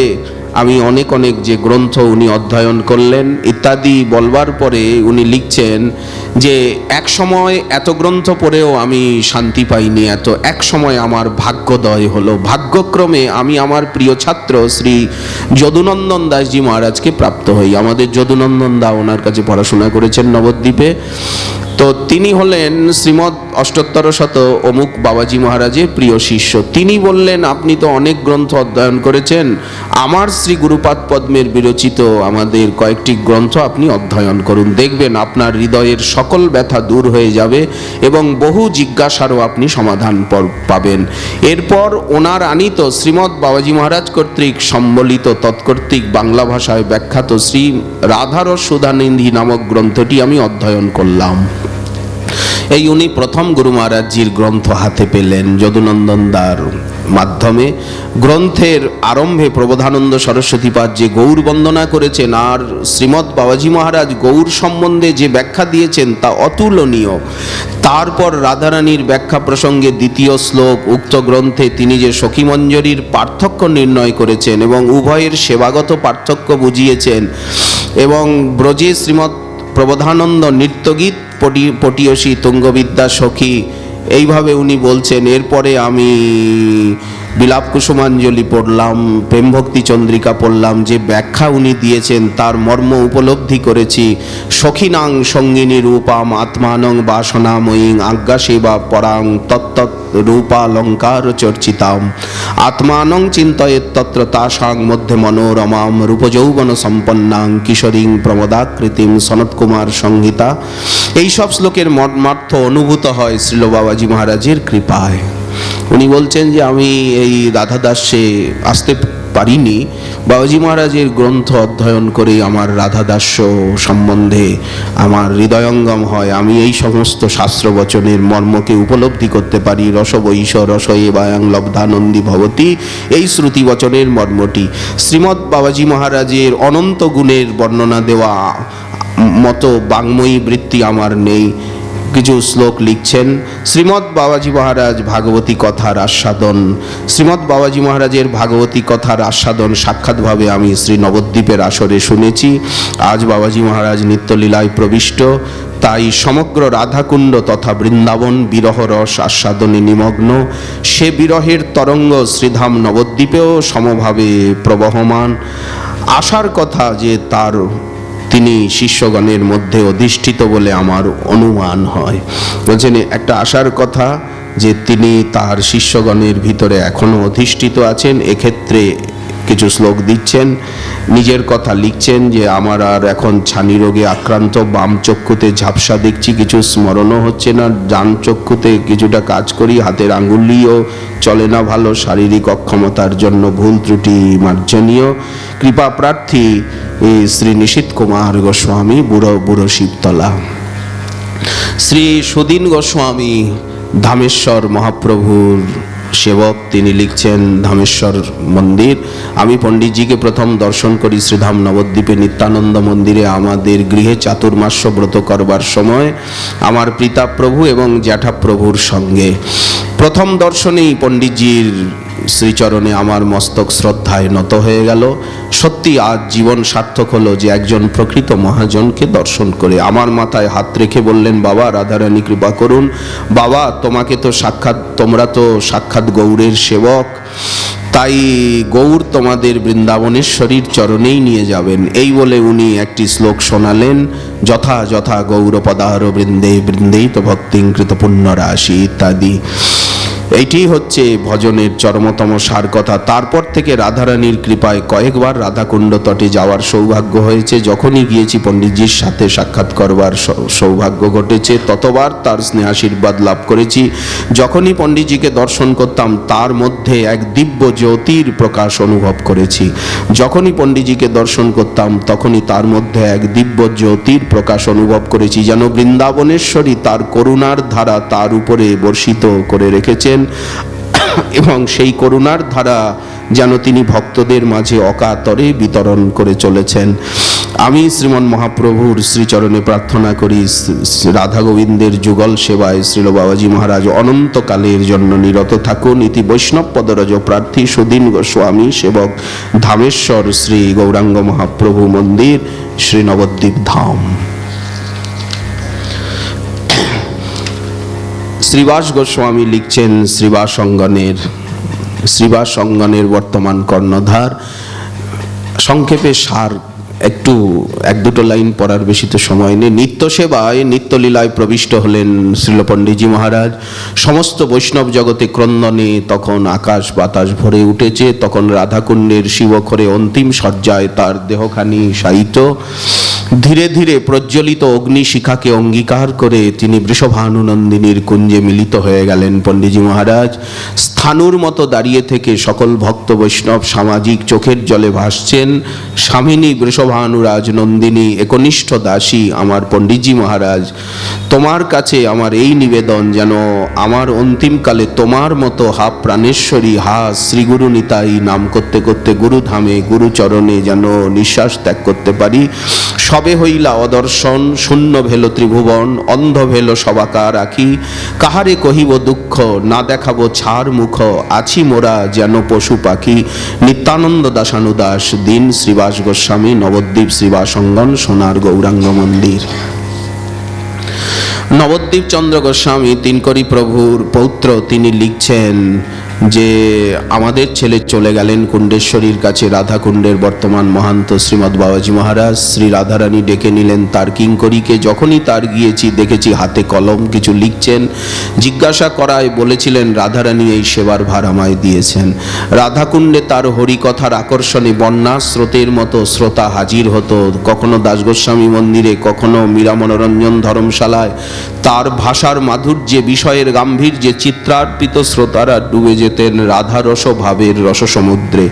আমি অনেক যে গ্রন্থ উনি অধ্যয়ন করলেন ইত্যাদি বলবার পরে উনি লিখছেন যে এক সময় এত গ্রন্থ পড়েও আমি শান্তি পাইনি, এক সময় আমার ভাগ্যোদয় হলো। ভাগ্যক্রমে আমি আমার প্রিয় ছাত্র শ্রী যদুনন্দন দাসজি মহারাজকে প্রাপ্ত হই। আমাদের যদুনন্দন দা ওনার কাছে পড়াশোনা করেছেন নবদ্বীপে। তো তিনি হলেন শ্রীমৎ অষ্টোত্তর শত অমুক বাবাজি মহারাজের প্রিয় শিষ্য। তিনি বললেন, আপনি তো অনেক গ্রন্থ অধ্যয়ন করেছেন, আমার শ্রী গুরুপাদ পদ্মের বিরচিত আমাদের কয়েকটি গ্রন্থ আপনি অধ্যয়ন করুন, দেখবেন আপনার হৃদয়ের সকল ব্যথা দূর হয়ে যাবে এবং বহু জিজ্ঞাসারও আপনি সমাধান পাবেন। এরপর ওনার আনিত শ্রীমৎ বাবাজি মহারাজ কর্তৃক সম্বলিত তৎকর্তৃক বাংলা ভাষায় ব্যাখ্যাত শ্রী রাধারস সুধানিধি নামক গ্রন্থটি আমি অধ্যয়ন করলাম। এই উনি প্রথম গুরু মহারাজজির গ্রন্থ হাতে পেলেন যদুনন্দন দার মাধ্যমে। গ্রন্থের আরম্ভে প্রবোধানন্দ সরস্বতীপাদ যে গৌর বন্দনা করেছেন আর শ্রীমৎ বাবাজি মহারাজ গৌর সম্বন্ধে যে ব্যাখ্যা দিয়েছেন তা অতুলনীয়। তারপর রাধারানীর ব্যাখ্যা প্রসঙ্গে দ্বিতীয় শ্লোক উক্ত গ্রন্থে তিনি যে সখীমঞ্জরীর পার্থক্য নির্ণয় করেছেন এবং উভয়ের সেবাগত পার্থক্য বুঝিয়েছেন এবং ব্রজে শ্রীমৎ প্রবোধানন্দ নৃত্যগীত পটীয়সী তুঙ্গবিদ্যা সখী, এইভাবে উনি বলছেন। এরপরে আমি বিলাপ কুসুমাঞ্জলি পড়লাম, প্রেম ভক্তি চন্দ্রিকা পড়লাম, যে ব্যাখ্যা উনি দিয়েছেন তার মর্ম উপলব্ধি করেছি। সখিনাং সঙ্গিনী রূপাম আত্মানং বাসনাময়ীং আজ্ঞা সেবা পরাং তত্তৎ রূপালঙ্কার চর্চিতাম আত্মানং চিন্তয়েত তত্র তাসাং মধ্যে মনোরমাম রূপযৌবন সম্পন্নাং কিশোরীং প্রমদাকৃতিম সনৎকুমার সংহিতা। এইসব শ্লোকের মর্মার্থ অনুভূত হয় শ্রীল বাবাজি মহারাজের কৃপায়। উনি বলছেন যে আমি এই রাধাদাসে আসতে পারিনি, বাবাজি মহারাজের গ্রন্থ অধ্যয়ন করে আমার রাধাদাস্য সম্বন্ধে আমার হৃদয়ঙ্গম হয়। আমি এই সমস্ত শাস্ত্র বচনের মর্মকে উপলব্ধি করতে পারি। রসবৈষ রসয়ে বায়াং লব্ধানন্দী ভবতী, এই শ্রুতি বচনের মর্মটি। শ্রীমৎ বাবাজি মহারাজের অনন্ত গুণের বর্ণনা দেওয়া মতো বাংময়ী বৃত্তি আমার নেই। কিছু শ্লোক লিখছেন। শ্রীমৎ বাবাজি মহারাজ ভাগবতী কথার আস্বাদন, শ্রীমৎ বাবাজি মহারাজের ভাগবতী কথার আস্বাদন সাক্ষাৎভাবে আমি শ্রী নবদ্বীপের আসরে শুনেছি। আজ বাবাজি মহারাজ নিত্যলীলায় প্রবিষ্ট, তাই সমগ্র রাধাকুণ্ড তথা বৃন্দাবন বিরহ রস আস্বাদনে নিমগ্ন। সে বিরহের তরঙ্গ শ্রীধাম নবদ্বীপেও সমভাবে প্রবহমান। আশার কথা যে তিনি শিষ্যগণের মধ্যে অধিষ্ঠিত বলে আমার অনুমান হয়। বলছেন একটা আশার কথা যে তিনি তার শিষ্যগণের ভিতরে এখনো অধিষ্ঠিত আছেন। এক্ষেত্রে কিছু শ্লোক দিচ্ছেন, নিজের কথা লিখছেন যে আমার আর এখন ছানি রোগে আক্রান্ত, বাম চক্ষুতে ঝাপসা দেখছি, কিছু স্মরণও হচ্ছে না। ডান চক্ষুতে কিছুটা কাজ করি, হাতের আঙ্গুলিও চলে না ভালো, শারীরিক অক্ষমতার জন্য ভুল ত্রুটি মার্জনীয়। কৃপা প্রার্থী শ্রী নিশীথ কুমার গোস্বামী, বুড়ো শিবতলা। শ্রী সুদীন গোস্বামী ধামেশ্বর মহাপ্রভুর সেবক, তিনি লিখছেন ধামেশ্বর মন্দির। আমি পণ্ডিতজিকে প্রথম দর্শন করি শ্রীধাম নবদ্বীপে নিত্যানন্দ মন্দিরে আমাদের গৃহে চাতুর্মাস্য ব্রত করবার সময় আমার পিতা প্রভু এবং জ্যাঠা প্রভুর সঙ্গে। প্রথম দর্শনেই পণ্ডিতজির শ্রীচরণে আমার মস্তক শ্রদ্ধায় নত হয়ে গেল। সত্যি আজ জীবন সার্থক হলো যে একজন প্রকৃত মহাজনকে দর্শন করে। আমার মাথায় হাত রেখে বললেন, বাবা রাধারানী কৃপা করুন, বাবা তোমরা তো সাক্ষাৎ গৌরের সেবক, তাই গৌর তোমাদের বৃন্দাবনেশ্বরীর চরণেই নিয়ে যাবেন। এই বলে উনি একটি শ্লোক শোনালেন, যথা যথা গৌর পদার বৃন্দে বৃন্দেই তো ভক্তিং কৃত পুণ্য রাশি ইত্যাদি। এইটি হচ্ছে ভজনের চরমতম সার কথা। তারপর থেকে রাধারানীর কৃপায় কয়েকবার রাধাকুণ্ড তটে যাওয়ার সৌভাগ্য হয়েছে। যখনই গিয়েছি পণ্ডিতজির সাথে সাক্ষাৎ করবার সৌভাগ্য ঘটেছে, ততবার তার স্নেহাশীর্বাদ লাভ করেছি। যখনই পণ্ডিতজিকে দর্শন করতাম তার মধ্যে এক দিব্য জ্যোতির প্রকাশ অনুভব করেছি। যখনই পণ্ডিতজিকে দর্শন করতাম তখনই তার মধ্যে এক দিব্য জ্যোতির প্রকাশ অনুভব করেছি, যেন বৃন্দাবনেশ্বরী তার করুণার ধারা তার উপরে বর্ষিত করে রেখেছেন এবং সেই করুণার ধারা যেন তিনি ভক্তদের মাঝে অকাতরে বিতরণ করে চলেছেন। আমি শ্রীমন মহাপ্রভুর শ্রীচরণে প্রার্থনা করি রাধা গোবিন্দের যুগল সেবায় শ্রীল বাবাজি মহারাজ অনন্তকালের জন্য নিরত থাকুন। ইতি বৈষ্ণব পদরজ প্রার্থী সুদীন গোস্বামী সেবক ধামেশ্বর শ্রী গৌরাঙ্গ মহাপ্রভু মন্দির, শ্রী নবদ্বীপ ধাম। শ্রীবাস গোস্বামী লিখছেন শ্রীবাস অঙ্গনের বর্তমান কর্ণধার। সংক্ষেপে সার একটু এক দুটো লাইন পড়ার বেশি তো সময় নেই। নিত্য সেবায় নিত্যলীলায় প্রবিষ্ট হলেন শ্রীল পণ্ডিতজি মহারাজ। সমস্ত বৈষ্ণব জগতে ক্রন্দনে তখন আকাশ বাতাস ভরে উঠেছে। তখন রাধাকুণ্ডের শিবখরে অন্তিম সজ্জায় তার দেহখানি শায়িত। ধীরে ধীরে প্রজ্বলিত অগ্নিশিখাকে অঙ্গীকার করে তিনি বৃষভানুনন্দিনীর কুঞ্জে মিলিত হয়ে গেলেন। পণ্ডিতজি মহারাজ স্থানুর মতো দাঁড়িয়ে থেকে সকল ভক্ত বৈষ্ণব সামাজিক চোখের জলে ভাসছেন। স্বামিনী বৃষভানুরাজ নন্দিনী একনিষ্ঠ দাসী আমার পণ্ডিতজি মহারাজ, তোমার কাছে আমার এই নিবেদন, যেন আমার অন্তিমকালে তোমার মতো হা প্রাণেশ্বরী হা শ্রীগুরু নিতাই নাম করতে করতে গুরুধামে গুরুচরণে যেন নিঃশ্বাস ত্যাগ করতে পারি। সবে হইলা অদর্শন, শূন্য ভেল ত্রিভুবন, অন্ধ ভেল সবাকার আঁখি, কাহারে কহিব দুঃখ, না দেখাবো ছাড় মুখ, আছি মোরা যেন পশু পাখি। নিত্যানন্দ দাসানুদাস, দিন শ্রীবাস গোস্বামী, নবদ্বীপ শ্রীবাস অঙ্গন, সোনার গৌরাঙ্গ মন্দির। নবদ্বীপ চন্দ্র গোস্বামী তিনকরি প্রভুর পৌত্র, তিনি লিখছেন যে আমাদের ছেলে চলে গেলেন কুণ্ডেশ্বরীর কাছে। রাধাকুণ্ডের বর্তমান মহান্ত শ্রীমৎ বাবাজি মহারাজ শ্রী রাধারানী ডেকে নিলেন তার কিঙ্করীকে। যখনই তার গিয়েছি দেখেছি হাতে কলম কিছু লিখছেন। জিজ্ঞাসা করায় বলেছিলেন রাধারানী এই সেবার ভার আমায় দিয়েছেন। রাধাকুণ্ডে তার হরিকথার আকর্ষণে বন্যা স্রোতের মতো শ্রোতা হাজির হতো, কখনো দাসগোস্বামী মন্দিরে, কখনো মীরা মনোরঞ্জন ধর্মশালায়। তার ভাষার মাধুর্যে, বিষয়ের গাম্ভীর্যে চিত্রার্পিত শ্রোতারা ডুবে যেতেন রাধারস ভাবের রসসমুদ্রে।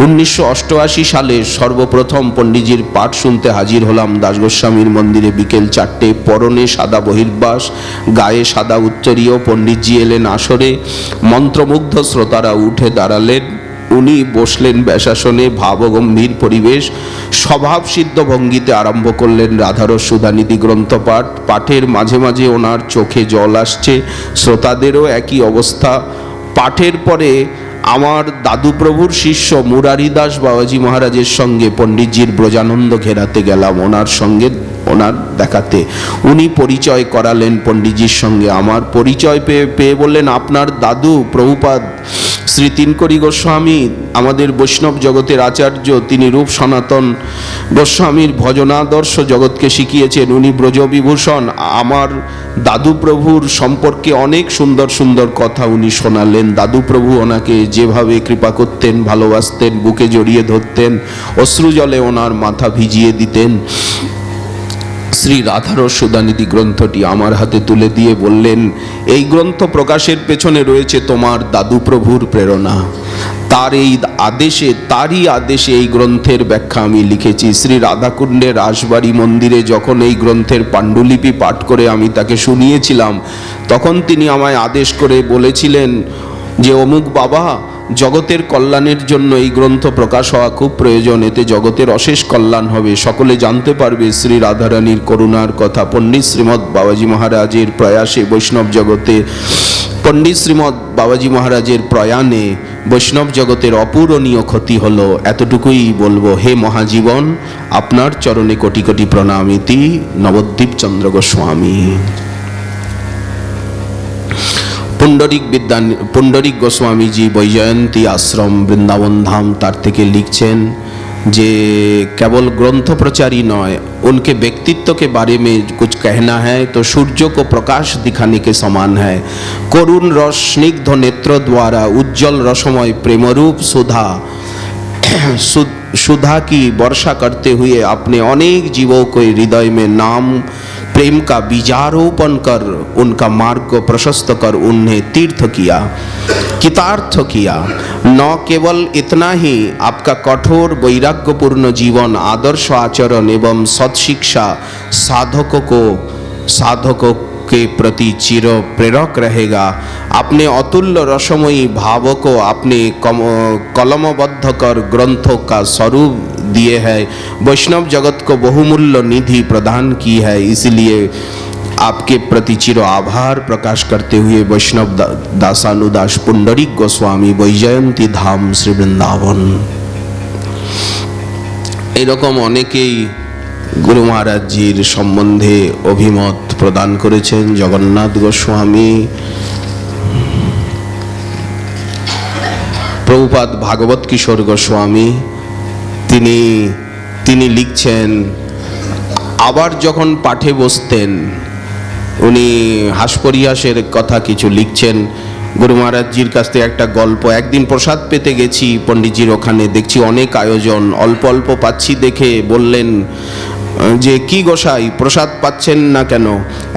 1988 সালে সর্বপ্রথম পণ্ডিতজির পাঠ শুনতে হাজির হলাম দাসগোস্বামীর মন্দিরে বিকেল 4টে। পরনে সাদা বহির্বাস, গায়ে সাদা উত্তরীয়। পণ্ডিতজি এলেন আসরে। মন্ত্রমুগ্ধ শ্রোতারা উঠে দাঁড়ালেন। উনি বসলেন ব্যাসাসনে। ভাবগম্ভীর পরিবেশ, স্বভাব সিদ্ধ ভঙ্গিতে আরম্ভ করলেন রাধারস সুধানিধি গ্রন্থ পাঠ। পাঠের মাঝে মাঝে ওনার চোখে জল আসছে। শ্রোতাদেরও একই অবস্থা। পাঠের পরে আমার দাদুপ্রভুর শিষ্য মুরারিদাস বাবাজি মহারাজের সঙ্গে পণ্ডিতজির ব্রজানন্দ ঘেরাতে গেলাম ওনার দেখাতে। উনি পরিচয় করালেন পণ্ডিতজির সঙ্গে। আমার পরিচয় পেয়ে বললেন, আপনার দাদু প্রভুপাদ শ্রী তিনকরি গোস্বামী আমাদের বৈষ্ণব জগতের আচার্য, তিনি রূপ সনাতন গোস্বামীর ভজনাদর্শ জগৎকে শিখিয়েছেন। উনি ব্রজবিভূষণ। আমার দাদু প্রভুর সম্পর্কে অনেক সুন্দর সুন্দর কথা উনি শোনালেন। দাদু প্রভু ওনাকে যেভাবে কৃপা করতেন, ভালোবাসতেন, বুকে জড়িয়ে ধরতেন, অশ্রু জলে ওনার মাথা ভিজিয়ে দিতেন। শ্রী রাধারস সুধানিধি গ্রন্থটি আমার হাতে তুলে দিয়ে বললেন, এই গ্রন্থ প্রকাশের পেছনে রয়েছে তোমার দাদু প্রভুর প্রেরণা। তারই আদেশে এই গ্রন্থের ব্যাখ্যা আমি লিখেছি। শ্রী রাধাকুণ্ডের রাসবাড়ি মন্দিরে যখন এই গ্রন্থের পাণ্ডুলিপি পাঠ করে আমি তাকে শুনিয়েছিলাম, তখন তিনি আমায় আদেশ করে বলেছিলেন যে অমুক বাবা, জগতের কল্যাণের জন্য এই গ্রন্থ প্রকাশ হওয়া খুব প্রয়োজন। এতে জগতের অশেষ কল্যাণ হবে, সকলে জানতে পারবে শ্রী রাধারানীর করুণার কথা। পণ্ডিত শ্রীমৎ বাবাজি মহারাজের প্রয়াসে বৈষ্ণব জগতে, পণ্ডিত শ্রীমৎ বাবাজি মহারাজের প্রয়াণে বৈষ্ণব জগতের অপূরণীয় ক্ষতি হলো। এতটুকুই বলবো। হে মহাজীবন, আপনার চরণে কোটি কোটি প্রণাম। ইতি নবদ্বীপ চন্দ্র গোস্বামী। পুণ্ডরিক গোস্বামীজি বৈজয়ন্তী আশ্রম বৃন্দাবন ধাম, তার থেকে লিখছেন, जे केवल ग्रंथ प्रचारी नय, उनके व्यक्तित्व के बारे में कुछ कहना है तो सूर्य को प्रकाश दिखाने के समान है। करुण रस स्निग्ध नेत्र द्वारा उज्जवल रसमय प्रेमरूप सुधा की वर्षा करते हुए अपने अनेक जीवों के हृदय में नाम प्रेम का बीजारोपण कर उनका मार्ग को प्रशस्त कर उन्हें तीर्थ किया, कृतार्थ किया। न केवल इतना ही, आपका कठोर वैराग्यपूर्ण जीवन, आदर्श आचरण एवं सत्शिक्षा साधकों के प्रति चिर प्रेरक रहेगा। अपने अतुल्य रसमयी भाव को अपने कलमबद्ध कर ग्रंथों का स्वरूप दिए है, वैष्णव जगत को बहुमूल्य निधि प्रदान की है। इसलिए आपके प्रति चिर आभार प्रकाश करते हुए वैष्णव दासानुदास पुंडरीक गोस्वामी, वैजयंती धाम, श्री वृंदावन। एरकम अनेकेई गुरु महाराज जीर सम्बन्धे अभिमत प्रदान करेছেন। जगन्नाथ गोस्वामी, प्रभुपाद भागवत किशोर गोस्वामी তিনি লিখছেন, আবার যখন পাঠে বসতেন উনি হাস্যপরিহাসের কথা কিছু লিখছেন। গুরু মহারাজজির কাছ থেকে একটা গল্প, একদিন প্রসাদ পেতে গেছি পণ্ডিতজির ওখানে, দেখছি অনেক আয়োজন, অল্প অল্প পাচ্ছি দেখে বললেন যে কি গোসাই প্রসাদ পাচ্ছেন না কেন?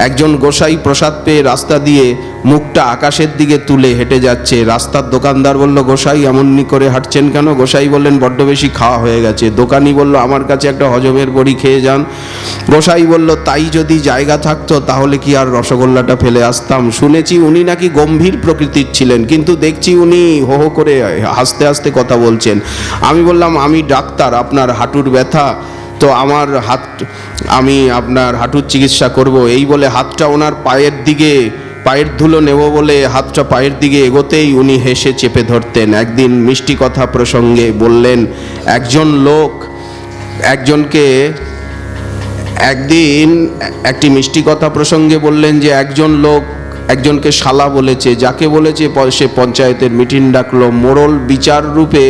একজন গোসাই প্রসাদ পেয়ে রাস্তা দিয়ে মুখটা আকাশের দিকে তুলে হেঁটে যাচ্ছে। রাস্তার দোকানদার বলল, গোসাই এমনি করে হাঁটছেন কেন? গোসাই বললেন, বড্ড বেশি খাওয়া হয়ে গেছে। দোকানি বলল, আমার কাছে একটা হজমের বড়ি খেয়ে যান। গোসাই বলল, তাই যদি জায়গা থাকতো তাহলে কি আর রসগোল্লাটা ফেলে আসতাম? শুনেছি উনি নাকি গম্ভীর প্রকৃতির ছিলেন, কিন্তু দেখছি উনি হো হো করে হাসতে হাসতে কথা বলছেন। আমি বললাম, আমি ডাক্তার, আপনার হাঁটুর ব্যথা তো আমি আপনার হাঁটুর চিকিৎসা করব। এই বলে হাতটা ওনার পায়ের ধুলো নেব বলে হাতটা পায়ের দিকে এগোতেই উনি হেসে চেপে ধরতেন। একদিন মিষ্টি কথা প্রসঙ্গে বললেন, একটি মিষ্টি কথা প্রসঙ্গে বললেন যে একজন লোক একজনকে শালা বলেছে, যাকে বলেছে সে পঞ্চায়েতের মিটিং ডাকলো। মোড়ল বিচার রূপে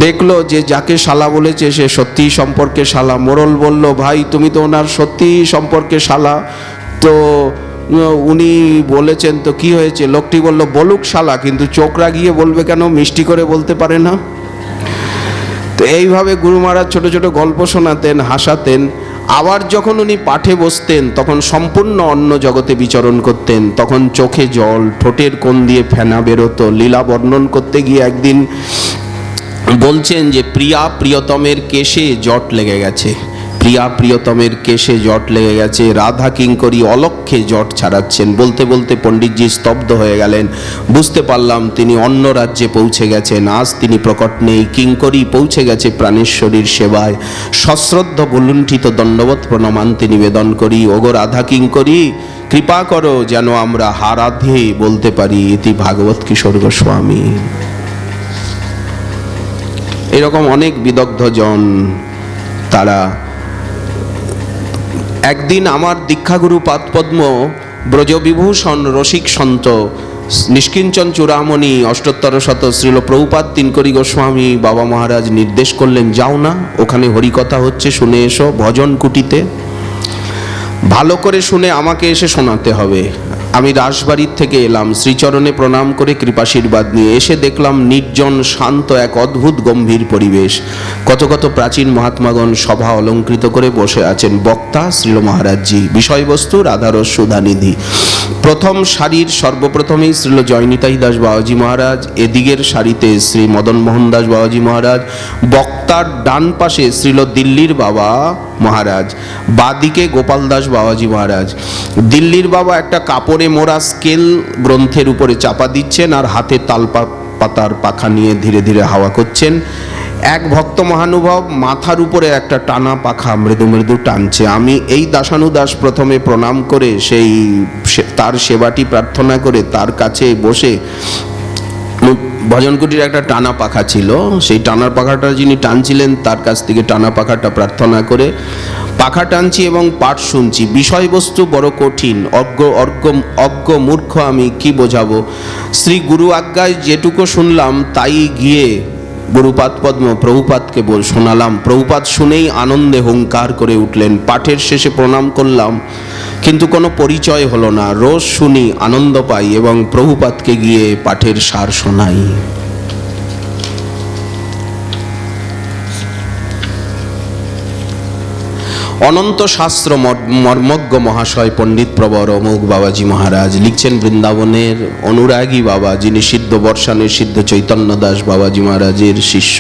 দেখলো যে যাকে শালা বলেছে সে সত্যি সম্পর্কে শালা। মোড়ল বলল, ভাই তুমি তো ওনার সত্যি সম্পর্কে শালা, তো উনি বলেছেন তো কি হয়েছে? লোকটি বলল, বলুক শালা, কিন্তু চোখ রাগিয়ে বলবে কেন? মিষ্টি করে বলতে পারে না? তো এইভাবে গুরু মহারাজ ছোট ছোট গল্প শোনাতেন, হাসাতেন। আবার যখন উনি পাঠে বসতেন তখন সম্পূর্ণ অন্য জগতে বিচরণ করতেন। তখন চোখে জল, ঠোঁটের কোণ দিয়ে ফেনা বেরোতো। লীলা বর্ণন করতে গিয়ে একদিন বলছেন যে প্রিয়তমের কেশে জট লেগে গেছে, রাধা কিঙ্করী অলক্ষ্যে জট ছাড়াচ্ছেন। বলতে বলতে পণ্ডিতজি স্তব্ধ হয়ে গেলেন। বুঝতে পারলাম তিনি অন্য রাজ্যে পৌঁছে গেছেন। আজ তিনি প্রকট নেই। কিঙ্করী পৌঁছে গেছে প্রাণেশ্বরীর সেবায়। সশ্রদ্ধ ভুলুণ্ঠিত দণ্ডবত প্রণমান্তি নিবেদন করি, ওগো রাধা কিঙ্করী, কৃপা করো যেন আমরা হারাধে বলতে পারি। ইতি ভাগবত কিশোর গোস্বামী। এরকম অনেক বিদগ্ধ জন তারা। একদিন আমার দীক্ষাগুরু পাদপদ্ম ব্রজবিভূষণ রসিক সন্ত নিষ্কিঞ্চন চূড়ামণি অষ্টোত্তর শত শ্রীল প্রভুপাদ তিনকরি গোস্বামী বাবা মহারাজ নির্দেশ করলেন, যাও না, ওখানে হরিকথা হচ্ছে, শুনে এসো ভজন কুটিতে। ভালো করে শুনে আমাকে এসে শোনাতে হবে। আমি রাসবাড়ির থেকে এলাম, শ্রীচরণে প্রণাম করে কৃপাশীর্বাদ নিয়ে এসে দেখলাম নির্জন শান্ত এক অদ্ভুত গম্ভীর পরিবেশ। কত কত প্রাচীন মহাত্মাগণ সভা অলঙ্কৃত করে বসে আছেন। বক্তা শ্রীল মহারাজজি, বিষয়বস্তু রাধারস সুধানিধি। প্রথম সারির সর্বপ্রথমেই শ্রীল জয়নিতাই দাস বাবাজি মহারাজ, এদিকের সারিতে শ্রী মদন মোহন দাস বাবাজি মহারাজ, বক্তার ডান পাশে শ্রীল দিল্লির বাবা মহারাজ, বাদিকে গোপাল দাস বাবাজি মহারাজ। দিল্লির বাবা একটা কাপড়ে মোড়া স্কেল গ্রন্থের উপরে চাপা দিচ্ছেন আর হাতে তালপাতার পাখা নিয়ে ধীরে ধীরে হাওয়া করছেন। এক ভক্ত মহানুভব মাথার উপরে একটা টানা পাখা মৃদু মৃদু টানছে। আমি এই দাসানুদাস প্রথমে প্রণাম করে তার সেবাটি প্রার্থনা করে তার কাছে বসে, ভজন কুটির একটা টানা পাখা ছিল, সেই টানার পাখাটা যিনি টানছিলেন তার কাছ থেকে টানা পাখাটা প্রার্থনা করে পাখা টানছি এবং পাঠ শুনছি। বিষয়বস্তু বড় কঠিন, অজ্ঞ মূর্খ আমি কি বোঝাবো। শ্রী গুরু আজ্ঞায় যেটুকু শুনলাম তাই গিয়ে গুরুপাদ পদ্ম প্রভুপাদকে শোনালাম। প্রভুপাদ শুনেই আনন্দে হুঙ্কার করে উঠলেন। পাঠের শেষে প্রণাম করলাম, কিন্তু কোনো পরিচয় হলো না। রোজ শুনি, আনন্দ পাই এবং প্রভুপাদকে গিয়ে পাঠের সার শোনাই। অনন্ত শাস্ত্র মর্মজ্ঞ মহাশয় পণ্ডিত প্রবর অমুক বাবাজি মহারাজ লিখছেন বৃন্দাবনের অনুরাগী বাবা, যিনি সিদ্ধ বর্ষানের সিদ্ধ চৈতন্য দাস বাবাজি মহারাজের শিষ্য।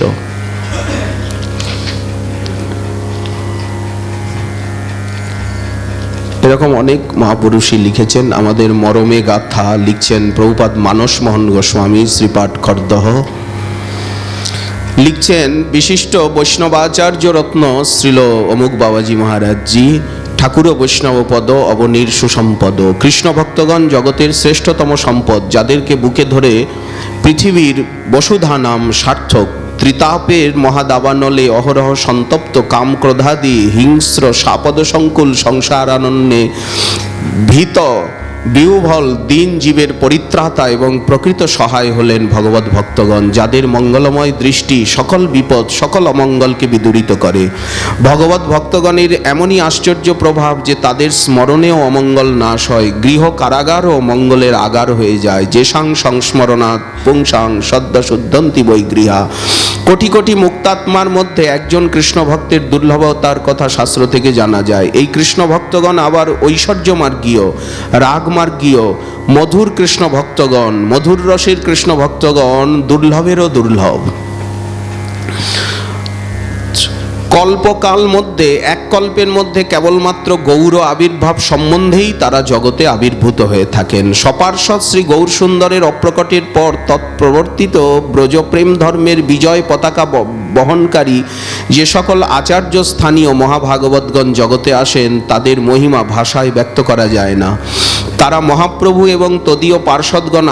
এরকম অনেক মহাপুরুষই লিখেছেন। আমাদের মরমে গাথা লিখছেন প্রভুপাদ মানস মোহন গোস্বামী, শ্রীপাঠ খর্দহ। লিখছেন বিশিষ্ট বৈষ্ণবাচার্য রত্ন শ্রীল অমুক বাবাজি মহারাজজি, ঠাকুর বৈষ্ণব পদ অবনীর সুসম্পদ। কৃষ্ণ ভক্তগণ জগতের শ্রেষ্ঠতম সম্পদ, যাদেরকে বুকে ধরে পৃথিবীর বসুধা নাম সার্থক। ত্রিতাপের মহাদাবানলে অহরহ সন্তপ্ত কাম ক্রোধাদি হিংস্র সাপদ সংকুল সংসারানন্যে ভীত বিহ্বল দিন জীবের পরিত্রাতা এবং প্রকৃত সহায় হলেন ভগবত ভক্তগণ, যাদের মঙ্গলময় দৃষ্টি সকল বিপদ সকল অমঙ্গলকে বিদূরিত করে। ভগবত ভক্তগণের এমনই আশ্চর্য প্রভাব যে তাদের স্মরণেও অমঙ্গল নাশ হয়, গৃহ কারাগারও মঙ্গলের আগার হয়ে যায়। যেসাং সংস্মরণাৎ পুংসাং সদ্য শুদ্ধন্তি বৈগৃহা। কোটি কোটি মুক্তাত্মার মধ্যে একজন কৃষ্ণ ভক্তের দুর্লভতার কথা শাস্ত্র থেকে জানা যায়। এই কৃষ্ণ ভক্তগণ আবার ঐশ্বর্য মার্গীয়, রাগ মার্গীয়, মধুর কৃষ্ণ ভক্তগণ, মধুর রসের কৃষ্ণ ভক্তগণ দুর্লভেরও দুর্লভ। কল্পকাল মধ্যে এক কল্পের মধ্যে কেবলমাত্র গৌর আবির্ভাব সম্বন্ধেই তারা জগতে আবির্ভূত হয়ে থাকেন। সপার্ষদ শ্রী গৌর সুন্দরের অপ্রকটের পর তৎপ্রবর্তিত ব্রজপ্রেম ধর্মের বিজয় পতাকা বহনকারী যে সকল আচার্য স্থানীয় মহাভাগবতগণ জগতে আসেন, তাদের মহিমা ভাষায় ব্যক্ত করা যায় না। তারা মহাপ্রভু এবং তদীয় পার্ষদগণ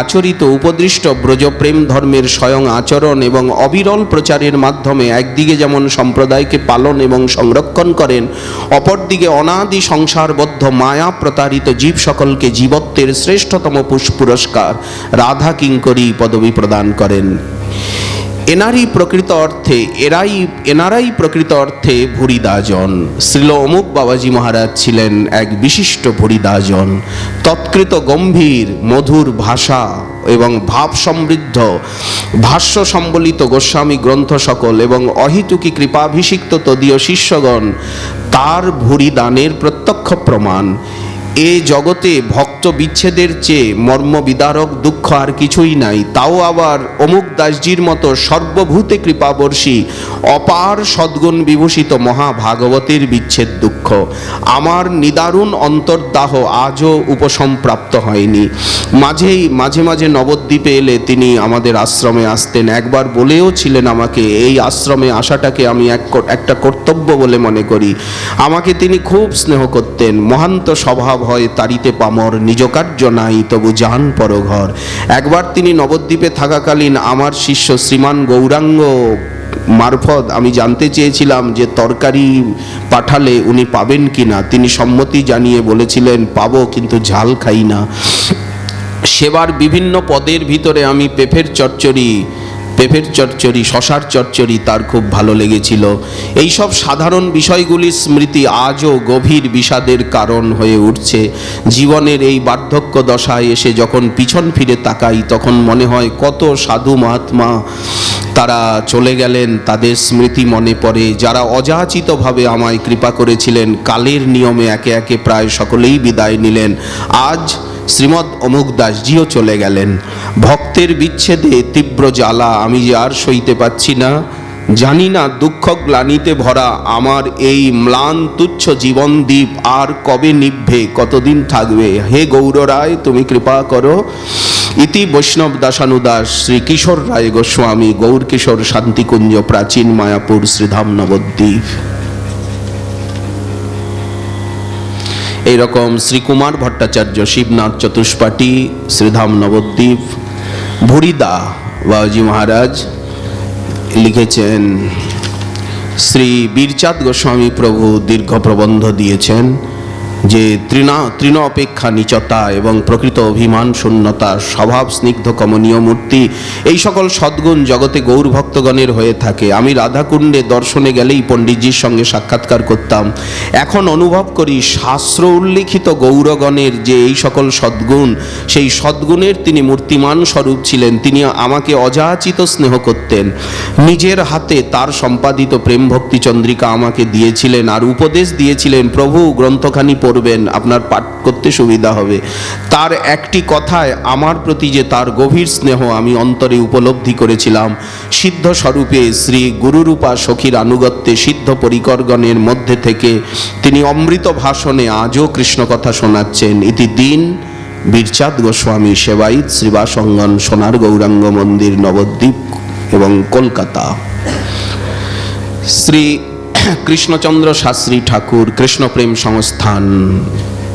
আচরিত উপদৃষ্ট ব্রজপ্রেম ধর্মের স্বয়ং আচরণ এবং অবিরল প্রচারের মাধ্যমে একদিকে যেমন সম্প্রদায়কে পালন এবং সংরক্ষণ করেন, অপরদিকে অনাদি সংসারবদ্ধ মায়া প্রতারিত জীব সকলকে জীবত্বের শ্রেষ্ঠতম পুরস্কার রাধা কিঙ্করী পদবী প্রদান করেন। এনারাই প্রকৃত অর্থে ভুরিদাজন। শ্রীল অমুক বাবাজি মহারাজ ছিলেন এক বিশিষ্ট ভুরিদাজন। তৎকৃত গম্ভীর মধুর ভাষা এবং ভাব সমৃদ্ধ ভাষ্য সম্বলিত গোস্বামী গ্রন্থ সকল এবং অহিতুকী কৃপাভিষিক্ত তদীয় শিষ্যগণ তার ভুরিদানের প্রত্যক্ষ প্রমাণ। এ জগতে ভক্ত বিচ্ছেদের চেয়ে মর্মবিদারক দুঃখ আর কিছুই নাই। তাও আবার অমুক দাসজির মতো সর্বভূতে কৃপাবর্ষী অপার সদ্গুণ বিভূষিত মহাভাগবতের বিচ্ছেদ দুঃখ। আমার নিদারুণ অন্তর্দাহ আজও উপশম প্রাপ্ত হয়নি। মাঝে মাঝে নবদ্বীপে এলে তিনি আমাদের আশ্রমে আসতেন। একবার বলেও ছিলেন আমাকে, এই আশ্রমে আসাটাকে আমি একটা কর্তব্য বলে মনে করি। আমাকে তিনি খুব স্নেহ করতেন। মহান্ত স্বভাব হয় তারিতে পামর, নিজ কার্য নাই তবু যান পরঘর। একবার তিনি নবদ্বীপে থাকাকালীন আমার শিষ্য শ্রীমান গৌরাঙ্গ মারফত আমি জানতে চেয়েছিলাম যে তরকারি পাঠালে উনি পাবেন কিনা। তিনি সম্মতি জানিয়ে বলেছিলেন, পাবো, কিন্তু ঝাল খাই না। সেবার বিভিন্ন পদের ভিতরে আমি পেঁপের চচ্চড়ি, শশার চচ্চড়ি তার খুব ভালো লেগেছিল। এইসব সাধারণ বিষয়গুলির স্মৃতি আজও গভীর বিষাদের কারণ হয়ে উঠছে। জীবনের এই বার্ধক্য দশায় এসে যখন পিছন ফিরে তাকাই, তখন মনে হয় কত সাধু মহাত্মা তারা চলে গেলেন, তাদের স্মৃতি মনে পড়ে। যারা অযাচিতভাবে আমায় কৃপা করেছিলেন, কালের নিয়মে একে একে প্রায় সকলেই বিদায় নিলেন। আজ শ্রীমৎ অমুক দাসজিও চলে গেলেন। ভক্তের বিচ্ছেদে তীব্র জ্বালা আমি যে আর সইতে পাচ্ছি না। জানি না দুঃখ গ্লানিতে ভরা আমার এই ম্লান তুচ্ছ জীবনদ্বীপ আর কবে নিভবে, কতদিন থাকবে। হে গৌর রায়, তুমি কৃপা করো। ইতি বৈষ্ণব দাসানুদাস শ্রী কিশোর রায় গোস্বামী, গৌর কিশোর শান্তিকুঞ্জ, প্রাচীন মায়াপুর, শ্রীধাম নবদ্বীপ। এইরকম শ্রীকুমার ভট্টাচার্য, শিবনাথ চতুষ্পাঠী, শ্রীধাম নবদ্বীপ। ভুরিদা বাবাজি মহারাজ লিখেছেন। শ্রী বীরচাঁদ গোস্বামী প্রভু দীর্ঘ প্রবন্ধ দিয়েছেন। যে তৃণ অপেক্ষা নীচতা এবং প্রকৃত অভিমান শূন্যতা, স্বভাব স্নিগ্ধ কমনীয় মূর্তি, এই সকল সদ্গুণ জগতে গৌর ভক্তগণের হয়ে থাকে। আমি রাধাকুণ্ডে দর্শনে গেলেই পণ্ডিতজির সঙ্গে সাক্ষাৎকার করতাম। এখন অনুভব করি শাস্ত্র উল্লিখিত গৌরগণের যে এই সকল সদ্গুণ, সেই সদ্গুণের তিনি মূর্তিমান স্বরূপ ছিলেন। তিনি আমাকে অযাচিত স্নেহ করতেন, নিজের হাতে তার সম্পাদিত প্রেম ভক্তি চন্দ্রিকা আমাকে দিয়েছিলেন আর উপদেশ দিয়েছিলেন, প্রভু গ্রন্থখানি পড়বেন, আপনার পাঠ করতে সুবিধা হবে। তার একটি কথায় আমার প্রতি যে তার গভীর স্নেহ আমি অন্তরে উপলব্ধি করেছিলাম। সিদ্ধ স্বরূপে শ্রী গুরুরূপা সখীর আনুগত্যে সিদ্ধ পরিকরগণের মধ্যে থেকে তিনি অমৃত ভাষণে আজও কৃষ্ণ কথা শোনাচ্ছেন। ইতি দিন বীরচাঁদ গোস্বামী, সেবায়িত শ্রীবাস অঙ্গন, সোনার গৌরাঙ্গ মন্দির, নবদ্বীপ এবং কলকাতা। শ্রী কৃষ্ণচন্দ্র শাস্ত্রী ঠাকুর কৃষ্ণপ্রেম সংস্থান,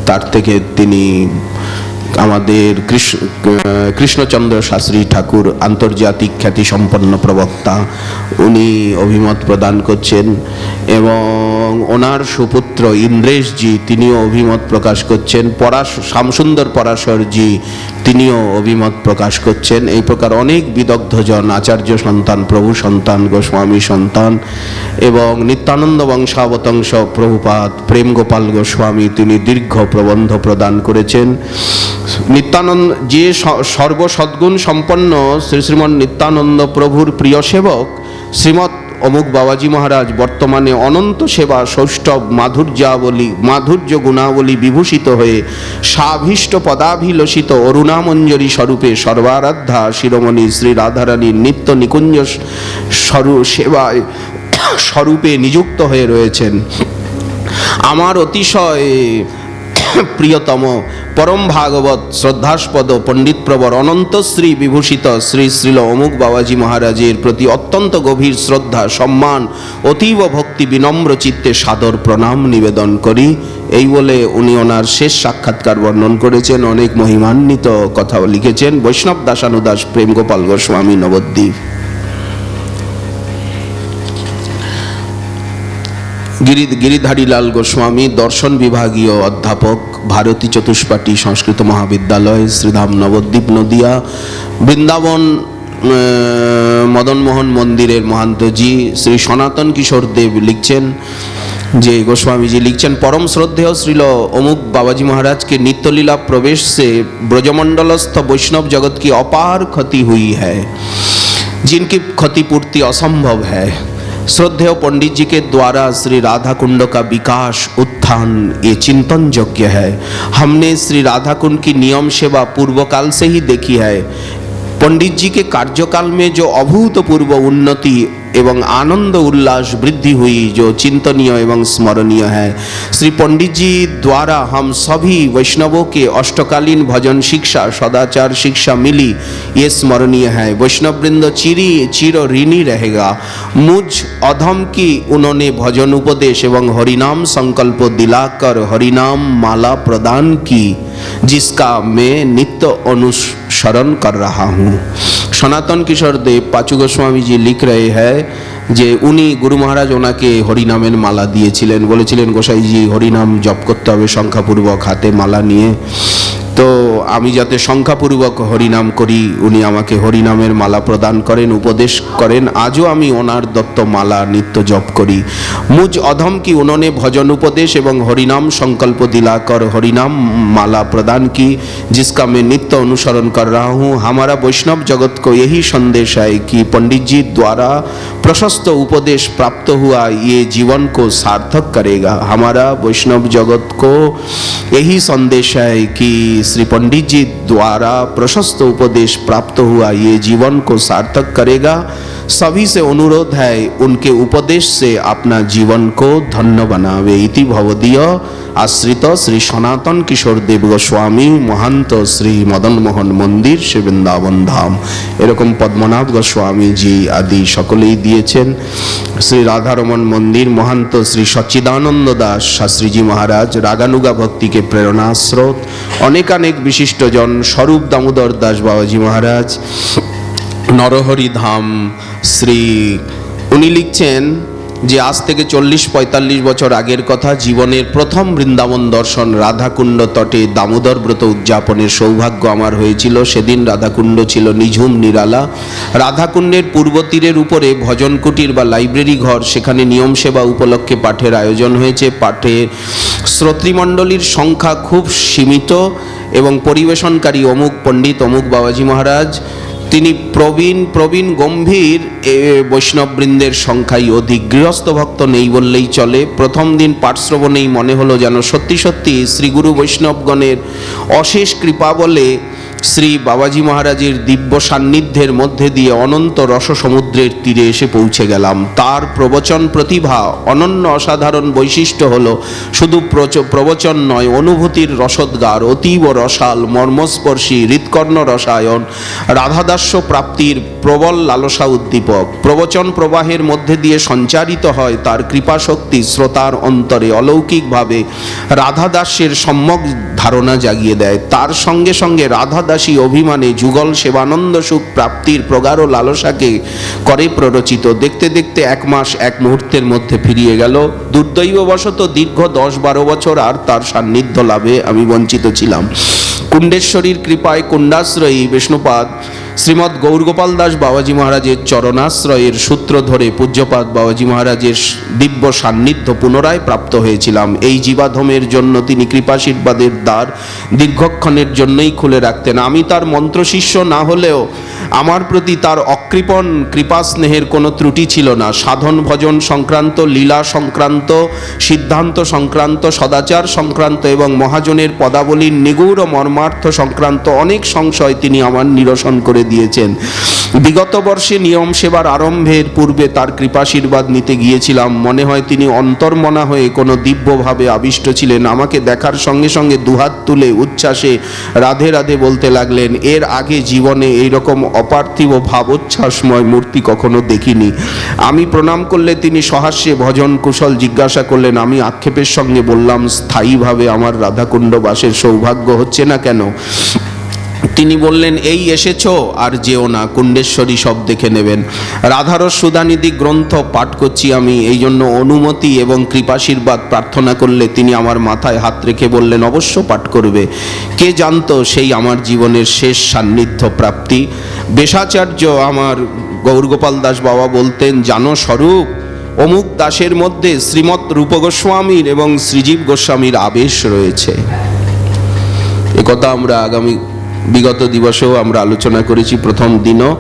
তার থেকে তিনি আমাদের কৃষ্ণচন্দ্র শাস্ত্রী ঠাকুর আন্তর্জাতিক খ্যাতিসম্পন্ন প্রবক্তা, উনি অভিমত প্রদান করছেন এবং ওনার সুপুত্র ইন্দ্রেশজি তিনিও অভিমত প্রকাশ করছেন। শ্যামসুন্দর পরাশরজি তিনিও অভিমত প্রকাশ করছেন। এই প্রকার অনেক বিদগ্ধজন, আচার্য সন্তান, প্রভু সন্তান, গোস্বামী সন্তান এবং নিত্যানন্দ বংশাবতংশ প্রভুপাদ প্রেম গোপাল গোস্বামী, তিনি দীর্ঘ প্রবন্ধ প্রদান করেছেন। নিত্যানন্দ যে সর্বসদ্গুণ সম্পন্ন শ্রীমন নিত্যানন্দ প্রভুর প্রিয় সেবক শ্রীমৎ অমুক বাবাজি মহারাজ বর্তমানে অনন্ত সেবা সৌষ্ঠব মাধুর্য গুণাবলী বিভূষিত হয়ে সাভীষ্ট পদাভিলষিত অরুণামঞ্জরী স্বরূপে সর্বারাধ্যা শিরোমণি শ্রী রাধারানীর নিত্য নিকুঞ্জ সেবায় স্বরূপে নিযুক্ত হয়ে রয়েছেন। আমার অতিশয় প্রিয়তম পরম ভাগবত শ্রদ্ধাস্পদ পণ্ডিত প্রবর অনন্ত শ্রী বিভূষিত শ্রী শ্রীল অমুক বাবাজি মহারাজের প্রতি অত্যন্ত গভীর শ্রদ্ধা সম্মান, অতীব ভক্তি বিনম্র চিত্তে সাদর প্রণাম নিবেদন করি। এই বলে উনি ওনার শেষ সাক্ষাৎকার বর্ণন করেছেন। অনেক মহিমান্বিত কথাও লিখেছেন। বৈষ্ণব দাসানুদাস প্রেম গোপাল গোস্বামী, নবদ্বীপ। গিরিধারীলাল গোস্বামী দর্শন বিভাগীয় অধ্যাপক, ভারতী চতুষ্পাটি সংস্কৃত মহাবিদ্যালয়, শ্রীধাম নবদ্বীপ নদিয়া। বৃন্দাবন মদনমোহন মন্দিরের মহান্তজি শ্রী সনাতন কিশোর দেব লিখছেন যে গোস্বামীজি লিখছেন, परम श्रद्धेय श्रील अमुक बाबाजी महाराज के नित्यलीला प्रवेश से ब्रजमंडलस्थ वैष्णव जगत की अपार क्षति हुई है, जिनकी क्षतिपूर्ति असंभव है। श्रद्धेय पंडित जी के द्वारा श्री राधा कुंड का विकास उत्थान ये चिंतन योग्य है। हमने श्री राधा कुंड की नियम सेवा पूर्व काल से ही देखी है। पंडित जी के कार्यकाल में जो अभूतपूर्व उन्नति एवं आनंद उल्लास वृद्धि हुई, जो चिंतनीय एवं स्मरणीय है। श्री पंडित जी द्वारा हम सभी वैष्णवों के अष्टकालीन भजन शिक्षा, सदाचार शिक्षा मिली, ये स्मरणीय है। वैष्णव वृंद चिर ऋणी रहेगा। मुझ अधम की उन्होंने भजन उपदेश एवं हरिनाम संकल्प दिलाकर हरिनाम माला प्रदान की, जिसका मैं नित्य अनुसरण कर रहा हूँ। सनातन किशोर देव पाचू गोस्वामी जी लिख रहे हैं যে উনি গুরু মহারাজ ওনাকে হরিনামের মালা দিয়েছিলেন, বলেছিলেন গোসাইজি হরিনাম জপ করতে হবে সংখ্যাপূর্বক, হাতে মালা নিয়ে। তো আমি যাতে সংখ্যাপূর্বক হরিনাম করি, উনি আমাকে হরিনামের মালা প্রদান করেন, উপদেশ করেন। আজও আমি ওনার দত্ত মালা নিত্য জপ করি। মুझ अधम की उन्होंने भजन उपदेश एवं हरिनाम संकल्प दिलाकर हरिनाम माला प्रदान की, जिसका मैं नित्य अनुसरण कर रहा हूँ। हमारा वैष्णव जगत को यही संदेश है कि पंडित जी द्वारा प्रशस्त उपदेश प्राप्त हुआ ये जीवन को सार्थक करेगा। हमारा वैष्णव जगत को यही संदेश है कि श्री पंडित जी द्वारा प्रशस्त उपदेश प्राप्त हुआ ये जीवन को सार्थक करेगा। सभी से अनुरोध है उनके उपदेश से अपना जीवन को धन्य बनावे। इति भवदीय आश्रित श्री सनातन किशोर देव गोस्वामी महंत श्री मदन मोहन मंदिर श्री वृंदावन धाम। एरकम पद्मनाभ गोस्वामी जी आदि सकलेई दिएছেন। श्री राधारमन मंदिर महंत श्री सच्चिदानंद दास शास्त्री जी महाराज रागानुगा भक्ति के प्रेरणा स्रोत। अनेकानेक विशिष्ट जन स्वरूप दामोदर दास बाबाजी महाराज नरहरि धाम श्री। उनी लिखছেন যে আজ থেকে 40-45 বছর আগের কথা, জীবনের প্রথম বৃন্দাবন দর্শন রাধাকুণ্ড তটে দামোদর ব্রত উদযাপনের সৌভাগ্য আমার হয়েছিল। সেদিন রাধাকুণ্ড ছিল নিঝুম নিরালা। রাধাকুণ্ডের পূর্ব তীরের উপরে ভজন কুটির বা লাইব্রেরি ঘর, সেখানে নিয়ম সেবা উপলক্ষে পাঠের আয়োজন হয়েছে। পাঠে শ্রোতৃমণ্ডলীর সংখ্যা খুব সীমিত এবং পরিবেশনকারী অমুক পণ্ডিত অমুক বাবাজি মহারাজ, তিনি প্রবীণ গম্ভীর বৈষ্ণববৃন্দের সংখ্যাই অধিক। গৃহস্থ ভক্ত নেই বললেই চলে। প্রথম দিন পাঠ শ্রবণেই মনে হলো যেন সত্যি সত্যি শ্রীগুরু বৈষ্ণবগণের অশেষ কৃপা বলে শ্রী বাবাজি মহারাজের দিব্য সান্নিধ্যের মধ্যে দিয়ে অনন্ত রস সমুদ্রের তীরে এসে পৌঁছে গেলাম। তার প্রবচন প্রতিভা অনন্য অসাধারণ বৈশিষ্ট্য হলো শুধু প্রবচন নয়, অনুভূতির রসদগার, অতীব রসাল, মর্মস্পর্শী, হৃৎকর্ণ রসায়ন, রাধাদাস্য প্রাপ্তির প্রবল লালসা উদ্দীপক। প্রবচন প্রবাহের মধ্যে দিয়ে সঞ্চারিত হয় তার কৃপাশক্তি, শ্রোতার অন্তরে অলৌকিকভাবে রাধাদাস্যের সম্যক ধারণা জাগিয়ে দেয়। তার সঙ্গে সঙ্গে রাধাদাসী অভিমানে যুগল সেবানন্দ সুখ প্রাপ্তির প্রগাঢ় লালসাকে করে প্ররোচিত। দেখতে দেখতে 1 মাস 1 মুহূর্তের মধ্যে ফিরিয়ে গেল। দুর্দৈববশত দীর্ঘ 10-12 বছর আর তার সান্নিধ্য লাভে আমি বঞ্চিত ছিলাম। কুণ্ডেশ্বরীর কৃপায় কুণ্ডাশ্রয়ী বিষ্ণুপাদ শ্রীমৎ গৌরগোপাল দাস বাবাজি মহারাজের চরণাশ্রয়ের সূত্র ধরে পূজ্যপাদ বাবাজি মহারাজের দিব্য সান্নিধ্য পুনরায় প্রাপ্ত হয়েছিলাম। এই জীবাধমের জন্য তিনি কৃপাশীর্বাদের দ্বার দীর্ঘক্ষণের জন্যই খুলে রাখতেন। আমি তার মন্ত্রশিষ্য না হলেও আমার প্রতি তার অকৃপণ কৃপা স্নেহের কোনো ত্রুটি ছিল না। সাধন ভজন সংক্রান্ত, লীলা সংক্রান্ত, সিদ্ধান্ত সংক্রান্ত, সদাচার সংক্রান্ত এবং মহাজনের পদাবলীর নিগূঢ় মর্মার্থ সংক্রান্ত অনেক সংশয় তিনি আমার নিরসন করে দিয়েছেন। বিগত বর্ষে নিয়ম সেবার আরম্ভের পূর্বে তার কৃপাশীর্বাদ নিতে গিয়েছিলাম। মনে হয় তিনি অন্তর্মনা হয়ে কোনো দিব্যভাবে আবিষ্ট ছিলেন। আমাকে দেখার সঙ্গে সঙ্গে দুহাত তুলে উচ্ছ্বাসে রাধে রাধে বলতে লাগলেন। এর আগে জীবনে এইরকম অপার্থিব ভাবোচ্ছ্বাসময় মূর্তি কখনো দেখিনি। আমি প্রণাম করলে তিনি সহাস্যে ভজন কুশল জিজ্ঞাসা করলেন। আমি আক্ষেপের সঙ্গে বললাম, স্থায়ীভাবে আমার রাধাকুণ্ড বাসের সৌভাগ্য হচ্ছে না কেন? তিনি বললেন, এই এসেছো আর যেও না, কুণ্ডেশ্বরী সব দেখে নেবেন। রাধারস সুধানিধি গ্রন্থ পাঠ করছি আমি, এই জন্য অনুমতি এবং কৃপাশীর্বাদ প্রার্থনা করলে তিনি আমার মাথায় হাত রেখে বললেন, অবশ্য পাঠ করবে। কে জানতো সেই আমার জীবনের শেষ সান্নিধ্য প্রাপ্তি। বেশাচার্য আমার গৌরগোপাল দাস বাবা বলতেন, জানো স্বরূপ, অমুক দাসের মধ্যে শ্রীমৎ রূপ গোস্বামীর এবং শ্রীজীব গোস্বামীর আবেশ রয়েছে। একথা আমরা বিগত দিবসেও আমরা আলোচনা করেছি। প্রথম দিনও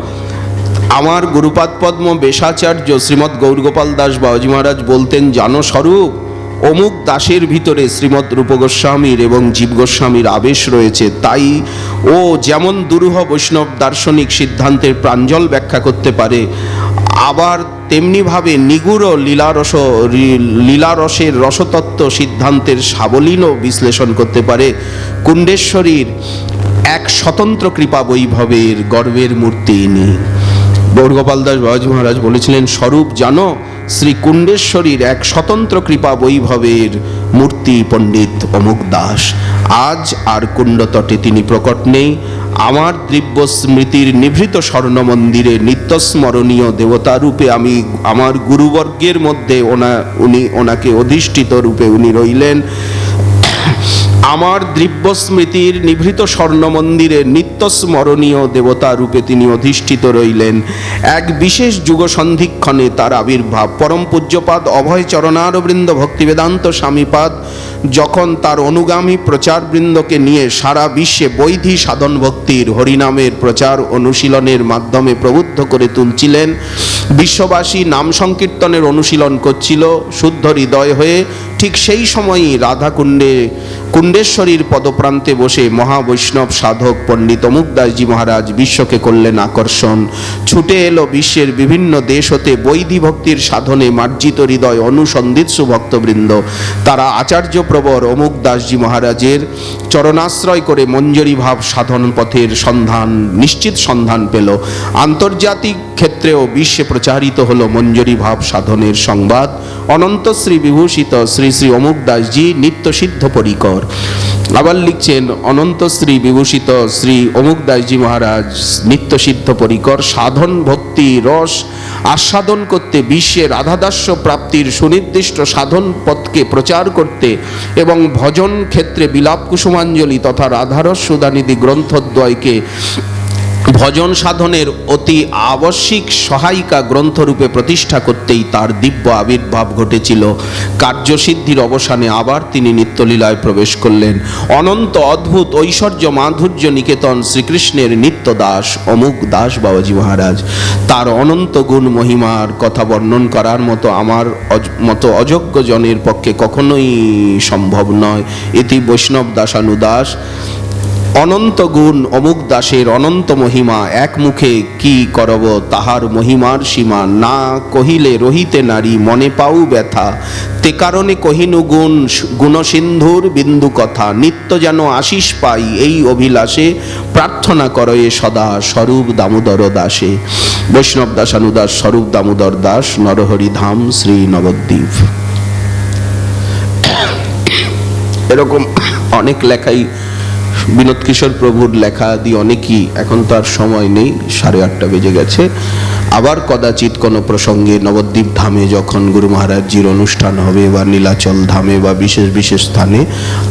আমার গুরুপাদ পদ্ম বেশাচার্য শ্রীমৎ গৌরগোপাল দাস বাবাজি মহারাজ বলতেন, জানো স্বরূপ, অমুক দাসের ভিতরে শ্রীমৎ রূপ গোস্বামীর এবং জীব গোস্বামীর আবেশ রয়েছে। তাই ও যেমন দুরূহ বৈষ্ণব দার্শনিক সিদ্ধান্তের প্রাঞ্জল ব্যাখ্যা করতে পারে, আবার তেমনিভাবে নিগূঢ় লীলারসের রসতত্ত্ব সিদ্ধান্তের সাবলীনও বিশ্লেষণ করতে পারে। কুণ্ডেশ্বরীর এক স্বতন্ত্র কৃপা বৈভবের গর্বের মূর্তি ইনি। গৌরগোপাল দাস বাবাজি মহারাজ বলেছিলেন, স্বরূপ জানো, শ্রী কুণ্ডেশ্বরীর এক স্বতন্ত্র কৃপা বৈভবের মূর্তি পণ্ডিত অমুক দাস। আজ আর কুণ্ড তটে তিনি প্রকট নেই। আমার দিব্য স্মৃতির নিভৃত স্বর্ণ মন্দিরে নিত্যস্মরণীয় দেবতা রূপে আমি আমার গুরুবর্গের মধ্যে ওনাকে অধিষ্ঠিত রূপে উনি রইলেন। আমার দিব্য স্মৃতির নিভৃত স্বর্ণ মন্দিরে নিত্য স্মরণীয় দেবতা রূপে তিনি অধিষ্ঠিত রইলেন। এক বিশেষ যুগ সন্ধিক্ষণে তার আবির্ভাব। পরম পূজ্যপাদ অভয় চরণারবৃন্দ ভক্তিবেদান্ত স্বামীপাদ যখন তার অনুগামী প্রচারবৃন্দকে নিয়ে সারা বিশ্বে বৈধি সাধন ভক্তির হরিনামের প্রচার অনুশীলনের মাধ্যমে প্রবুদ্ধ করে তুলছিলেন, বিশ্ববাসী নাম সংকীর্তনের অনুশীলন করছিল শুদ্ধ হৃদয় হয়ে, ঠিক সেই সময়ই কুণ্ডেশ্বরীর পদপ্রান্তে বসে মহাবৈষ্ণব সাধক পণ্ডিত অমুক দাসজি মহারাজ বিশ্বকে করলেন আকর্ষণ। ছুটে এলো বিশ্বের বিভিন্ন দেশ হতে বৈধি ভক্তির সাধনে মার্জিত হৃদয় অনুসন্ধিৎসু ভক্তবৃন্দ। তারা আচার্য প্রবর অমুক দাসজি মহারাজের চরণাশ্রয় করে মঞ্জরি ভাব সাধন পথের নিশ্চিত সন্ধান পেল। আন্তর্জাতিক ক্ষেত্রেও বিশ্বে প্রচারিত হলো মঞ্জরি ভাব সাধনের সংবাদ। অনন্ত শ্রী বিভূষিত শ্রী শ্রী অমুক দাসজি নিত্য সিদ্ধ পরিকর। আবার লিখছেন, অনন্ত শ্রী বিভূষিত শ্রী অমুক দাসজি মহারাজ নিত্য সিদ্ধ পরিকর সাধন ভক্তি রস আস্বাদন করতে, বিশ্বে রাধাদাস্য প্রাপ্তির সুনির্দিষ্ট সাধন পথকে প্রচার করতে এবং ভজন ক্ষেত্রে বিলাপ কুসুমাঞ্জলি তথা রাধারস সুধানিধি গ্রন্থদ্বয়কে ভজন সাধনের অতি আবশ্যিক সহায়িকা গ্রন্থরূপে প্রতিষ্ঠা করতেই তার দিব্য আবির্ভাব ঘটেছিল। কার্যসিদ্ধির অবসানে আবার তিনি নিত্যলীলায় প্রবেশ করলেন। অনন্ত অদ্ভুত ঐশ্বর্য মাধুর্য নিকেতন শ্রীকৃষ্ণের নিত্য দাস অমুক দাস বাবাজি মহারাজ। তার অনন্ত গুণ মহিমার কথা বর্ণন করার মতো আমার মতো অযোগ্য জনের পক্ষে কখনোই সম্ভব নয়। ইতি বৈষ্ণব দাসানুদাস। অনন্ত গুণ অমুক দাসের অনন্ত মহিমা, এক মুখে কি করব তাহার মহিমার সীমা, না কহিলে রহিতে নারী মনে পাউ ব্যথা, তে কারণে কহিনু গুণ গুণসিন্ধুর বিন্দু কথা, নিত্য যেন আশিস পাই এই অভিলাষে, প্রার্থনা করয়ে সদা স্বরূপ দামোদর দাসে। বৈষ্ণব দাসানুদাস স্বরূপ দামোদর দাস, নরহরি ধাম, শ্রী নবদ্বীপ। এরকম অনেক লেখাই বিনোদ কিশোর প্রভুর লেখা আদি অনেকই, এখন তো আর সময় নেই, 8:30 বেজে গেছে। আবার কদাচিৎ কোনো প্রসঙ্গে নবদ্বীপ ধামে যখন গুরু মহারাজজির অনুষ্ঠান হবে বা নীলাচল ধামে বা বিশেষ বিশেষ স্থানে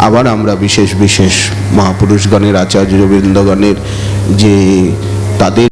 আবার আমরা বিশেষ বিশেষ মহাপুরুষগণের আচার্যবৃন্দগণের যে তাদের